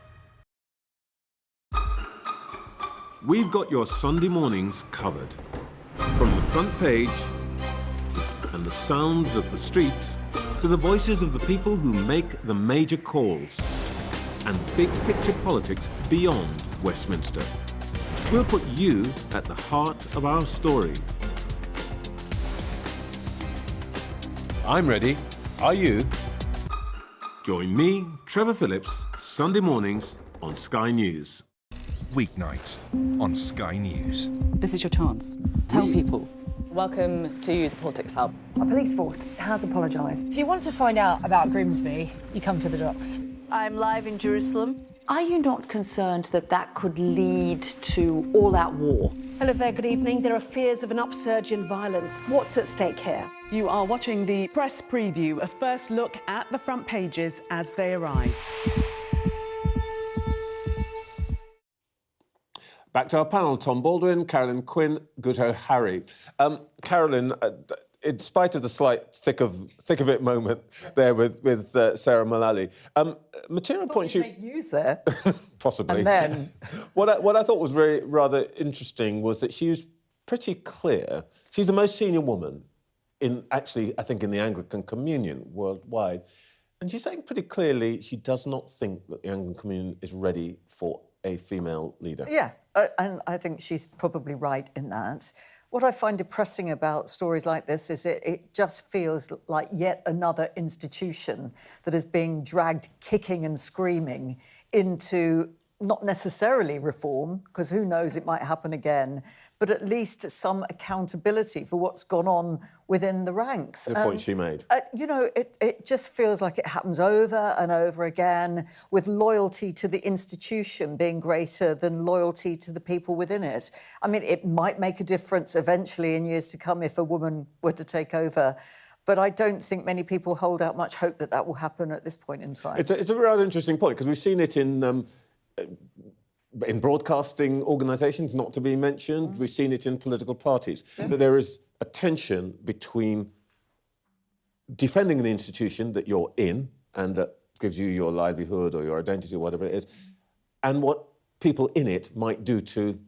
We've got your Sunday mornings covered. From the front page and the sounds of the streets to the voices of the people who make the major calls and big picture politics beyond Westminster. We'll put you at the heart of our story. I'm ready. Are you? Join me, Trevor Phillips, Sunday mornings on Sky News. Weeknights on Sky News. This is your chance. Tell people. Welcome to the Politics Hub. Our police force has apologised. If you wanted to find out about Grimsby, you come to the docks. I'm live in Jerusalem. Are you not concerned that that could lead to all-out war? Hello there, good evening. There are fears of an upsurge in violence. What's at stake here? You are watching the press preview, a first look at the front pages as they arrive. Back to our panel, Tom Baldwin, Carolyn Quinn, Guto Harry. Carolyn, in spite of the slight thick of it moment there with Sarah Mullally, material points you make news there. Possibly. And then what I thought was rather interesting was that she was pretty clear. She's the most senior woman in I think in the Anglican Communion worldwide, and she's saying pretty clearly she does not think that the Anglican Communion is ready for a female leader. Yeah, and I think she's probably right in that. What I find depressing about stories like this is it just feels like yet another institution that is being dragged kicking and screaming into not necessarily reform, because who knows, it might happen again, but at least some accountability for what's gone on within the ranks. The point she made. You know, it just feels like it happens over and over again, with loyalty to the institution being greater than loyalty to the people within it. I mean, it might make a difference eventually in years to come if a woman were to take over, but I don't think many people hold out much hope that that will happen at this point in time. It's a rather interesting point, because we've seen it in broadcasting organisations, not to be mentioned. We've seen it in political parties, that there is a tension between defending an institution that you're in and that gives you your livelihood or your identity or whatever it is, and what people in it might do to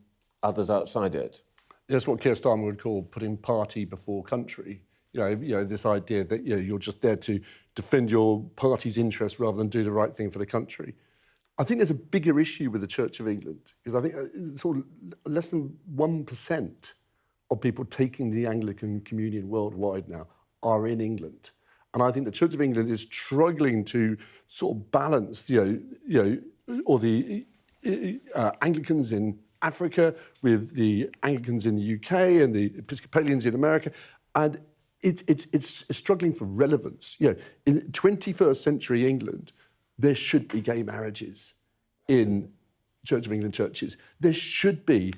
others outside it. That's what Keir Starmer would call putting party before country. You know, this idea that you're just there to defend your party's interests rather than do the right thing for the country. I think there's a bigger issue with the Church of England, because I think sort of less than 1% of people taking the Anglican communion worldwide now are in England. And I think the Church of England is struggling to sort of balance, or the Anglicans in Africa with the Anglicans in the UK and the Episcopalians in America. And it's struggling for relevance. In 21st century England, there should be gay marriages in Church of England churches. There should be,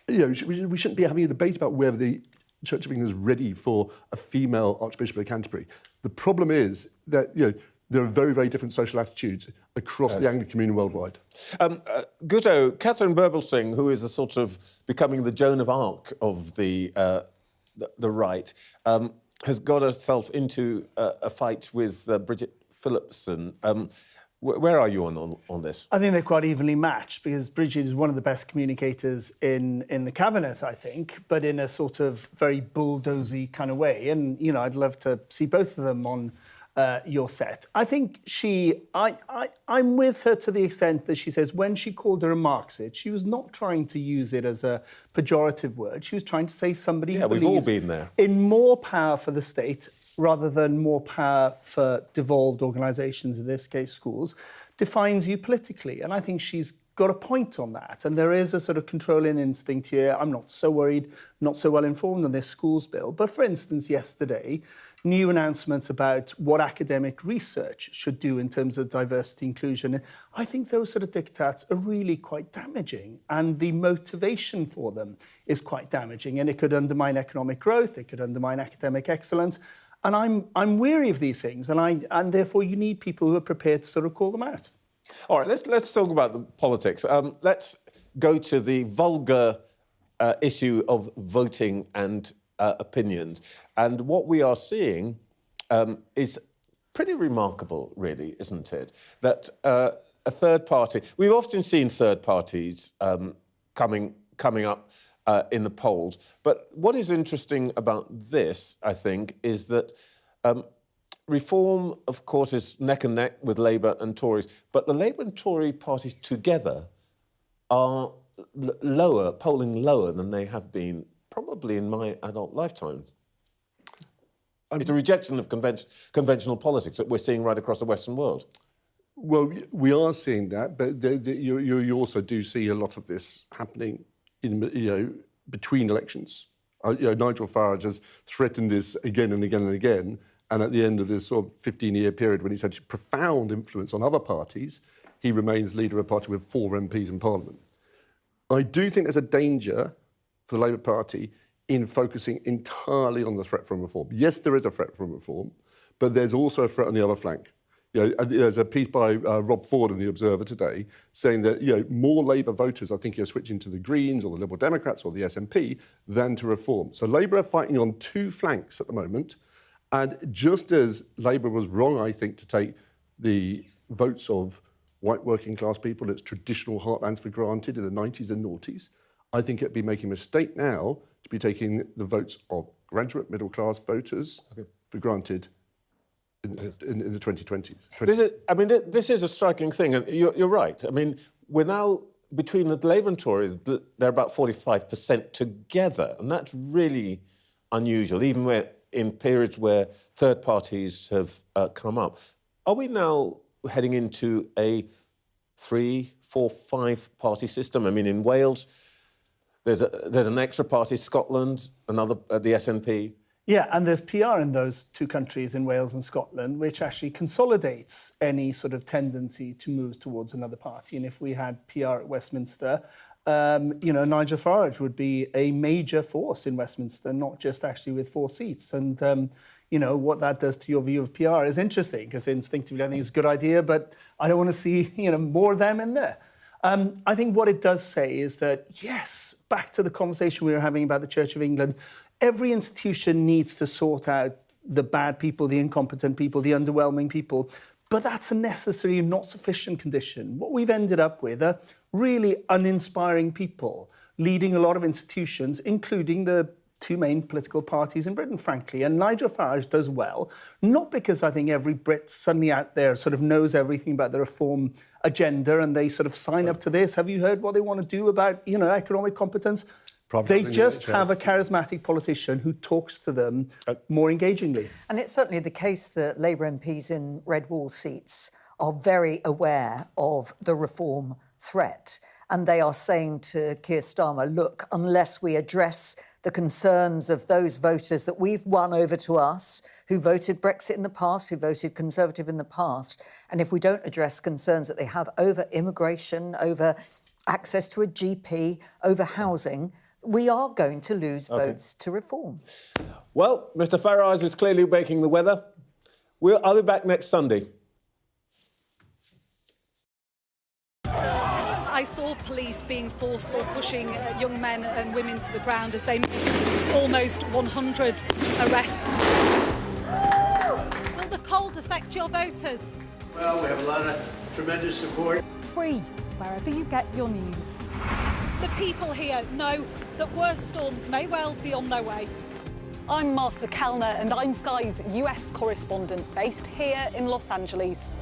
we shouldn't be having a debate about whether the Church of England is ready for a female Archbishop of Canterbury. The problem is that, there are very, very different social attitudes across the Anglican communion worldwide. Guto, Catherine Birbalsingh, who is the sort of becoming the Joan of Arc of the right, has got herself into a fight with Bridget Phillips. Where are you on this? I think they're quite evenly matched, because Bridget is one of the best communicators in the cabinet, I think, but in a sort of very bulldozy kind of way. And, I'd love to see both of them on your set. I think I'm with her to the extent that she says when she called her a Marxist, she was not trying to use it as a pejorative word. She was trying to say somebody who we've all been there. In more power for the state rather than more power for devolved organisations, in this case schools, defines you politically. And I think she's got a point on that. And there is a sort of controlling instinct here. I'm not so worried, not so well informed on this schools bill. But for instance, yesterday, new announcements about what academic research should do in terms of diversity inclusion. I think those sort of diktats are really quite damaging, and the motivation for them is quite damaging, and it could undermine economic growth, it could undermine academic excellence. And I'm weary of these things, and therefore you need people who are prepared to sort of call them out. All right, let's talk about the politics. Let's go to the vulgar issue of voting and opinions. And what we are seeing is pretty remarkable, really, isn't it? That a third party... We've often seen third parties coming up in the polls. But what is interesting about this, I think, is that Reform, of course, is neck and neck with Labour and Tories. But the Labour and Tory parties together are polling lower than they have been probably in my adult lifetime. It's a rejection of conventional politics that we're seeing right across the Western world. Well, we are seeing that, but you also do see a lot of this happening in between elections. Nigel Farage has threatened this again and again and again, and at the end of this sort of 15-year period, when he's had profound influence on other parties, he remains leader of a party with 4 MPs in Parliament. I do think there's a danger for the Labour Party in focusing entirely on the threat from reform. Yes, there is a threat from reform, but there's also a threat on the other flank. There's a piece by Rob Ford in The Observer today saying that more Labour voters, I think, are switching to the Greens or the Liberal Democrats or the SNP than to reform. So Labour are fighting on 2 flanks at the moment. And just as Labour was wrong, I think, to take the votes of white working class people, its traditional heartlands for granted in the 90s and noughties, I think it'd be making a mistake now to be taking the votes of graduate middle class voters for granted in the 2020s. This is a striking thing, and you're right. I mean, we're now between the Labour and Tories, they're about 45% together, and that's really unusual, even in periods where third parties have come up. Are we now heading into a 3, 4, 5-party system? I mean, in Wales, there's an extra party, Scotland, another, the SNP. Yeah, and there's PR in those two countries, in Wales and Scotland, which actually consolidates any sort of tendency to move towards another party. And if we had PR at Westminster, Nigel Farage would be a major force in Westminster, not just actually with 4 seats. And, what that does to your view of PR is interesting, because instinctively I think it's a good idea, but I don't want to see, more of them in there. I think what it does say is that, yes, back to the conversation we were having about the Church of England, every institution needs to sort out the bad people, the incompetent people, the underwhelming people, but that's a necessary and not sufficient condition. What we've ended up with are really uninspiring people leading a lot of institutions, including the 2 main political parties in Britain, frankly. And Nigel Farage does well, not because I think every Brit suddenly out there sort of knows everything about the reform agenda and they sort of sign up to this. Have you heard what they want to do about, economic competence? They just have a charismatic politician who talks to them more engagingly. And it's certainly the case that Labour MPs in red wall seats are very aware of the reform threat. And they are saying to Keir Starmer, look, unless we address the concerns of those voters that we've won over to us, who voted Brexit in the past, who voted Conservative in the past, and if we don't address concerns that they have over immigration, over access to a GP, over housing, we are going to lose votes to reform. Well, Mr Farage is clearly making the weather. I'll be back next Sunday. I saw police being forceful, pushing young men and women to the ground as they made almost 100 arrests. Will the cold affect your voters? Well, we have a lot of tremendous support. Free, wherever you get your news. The people here know that worse storms may well be on their way. I'm Martha Kellner and I'm Sky's US correspondent based here in Los Angeles.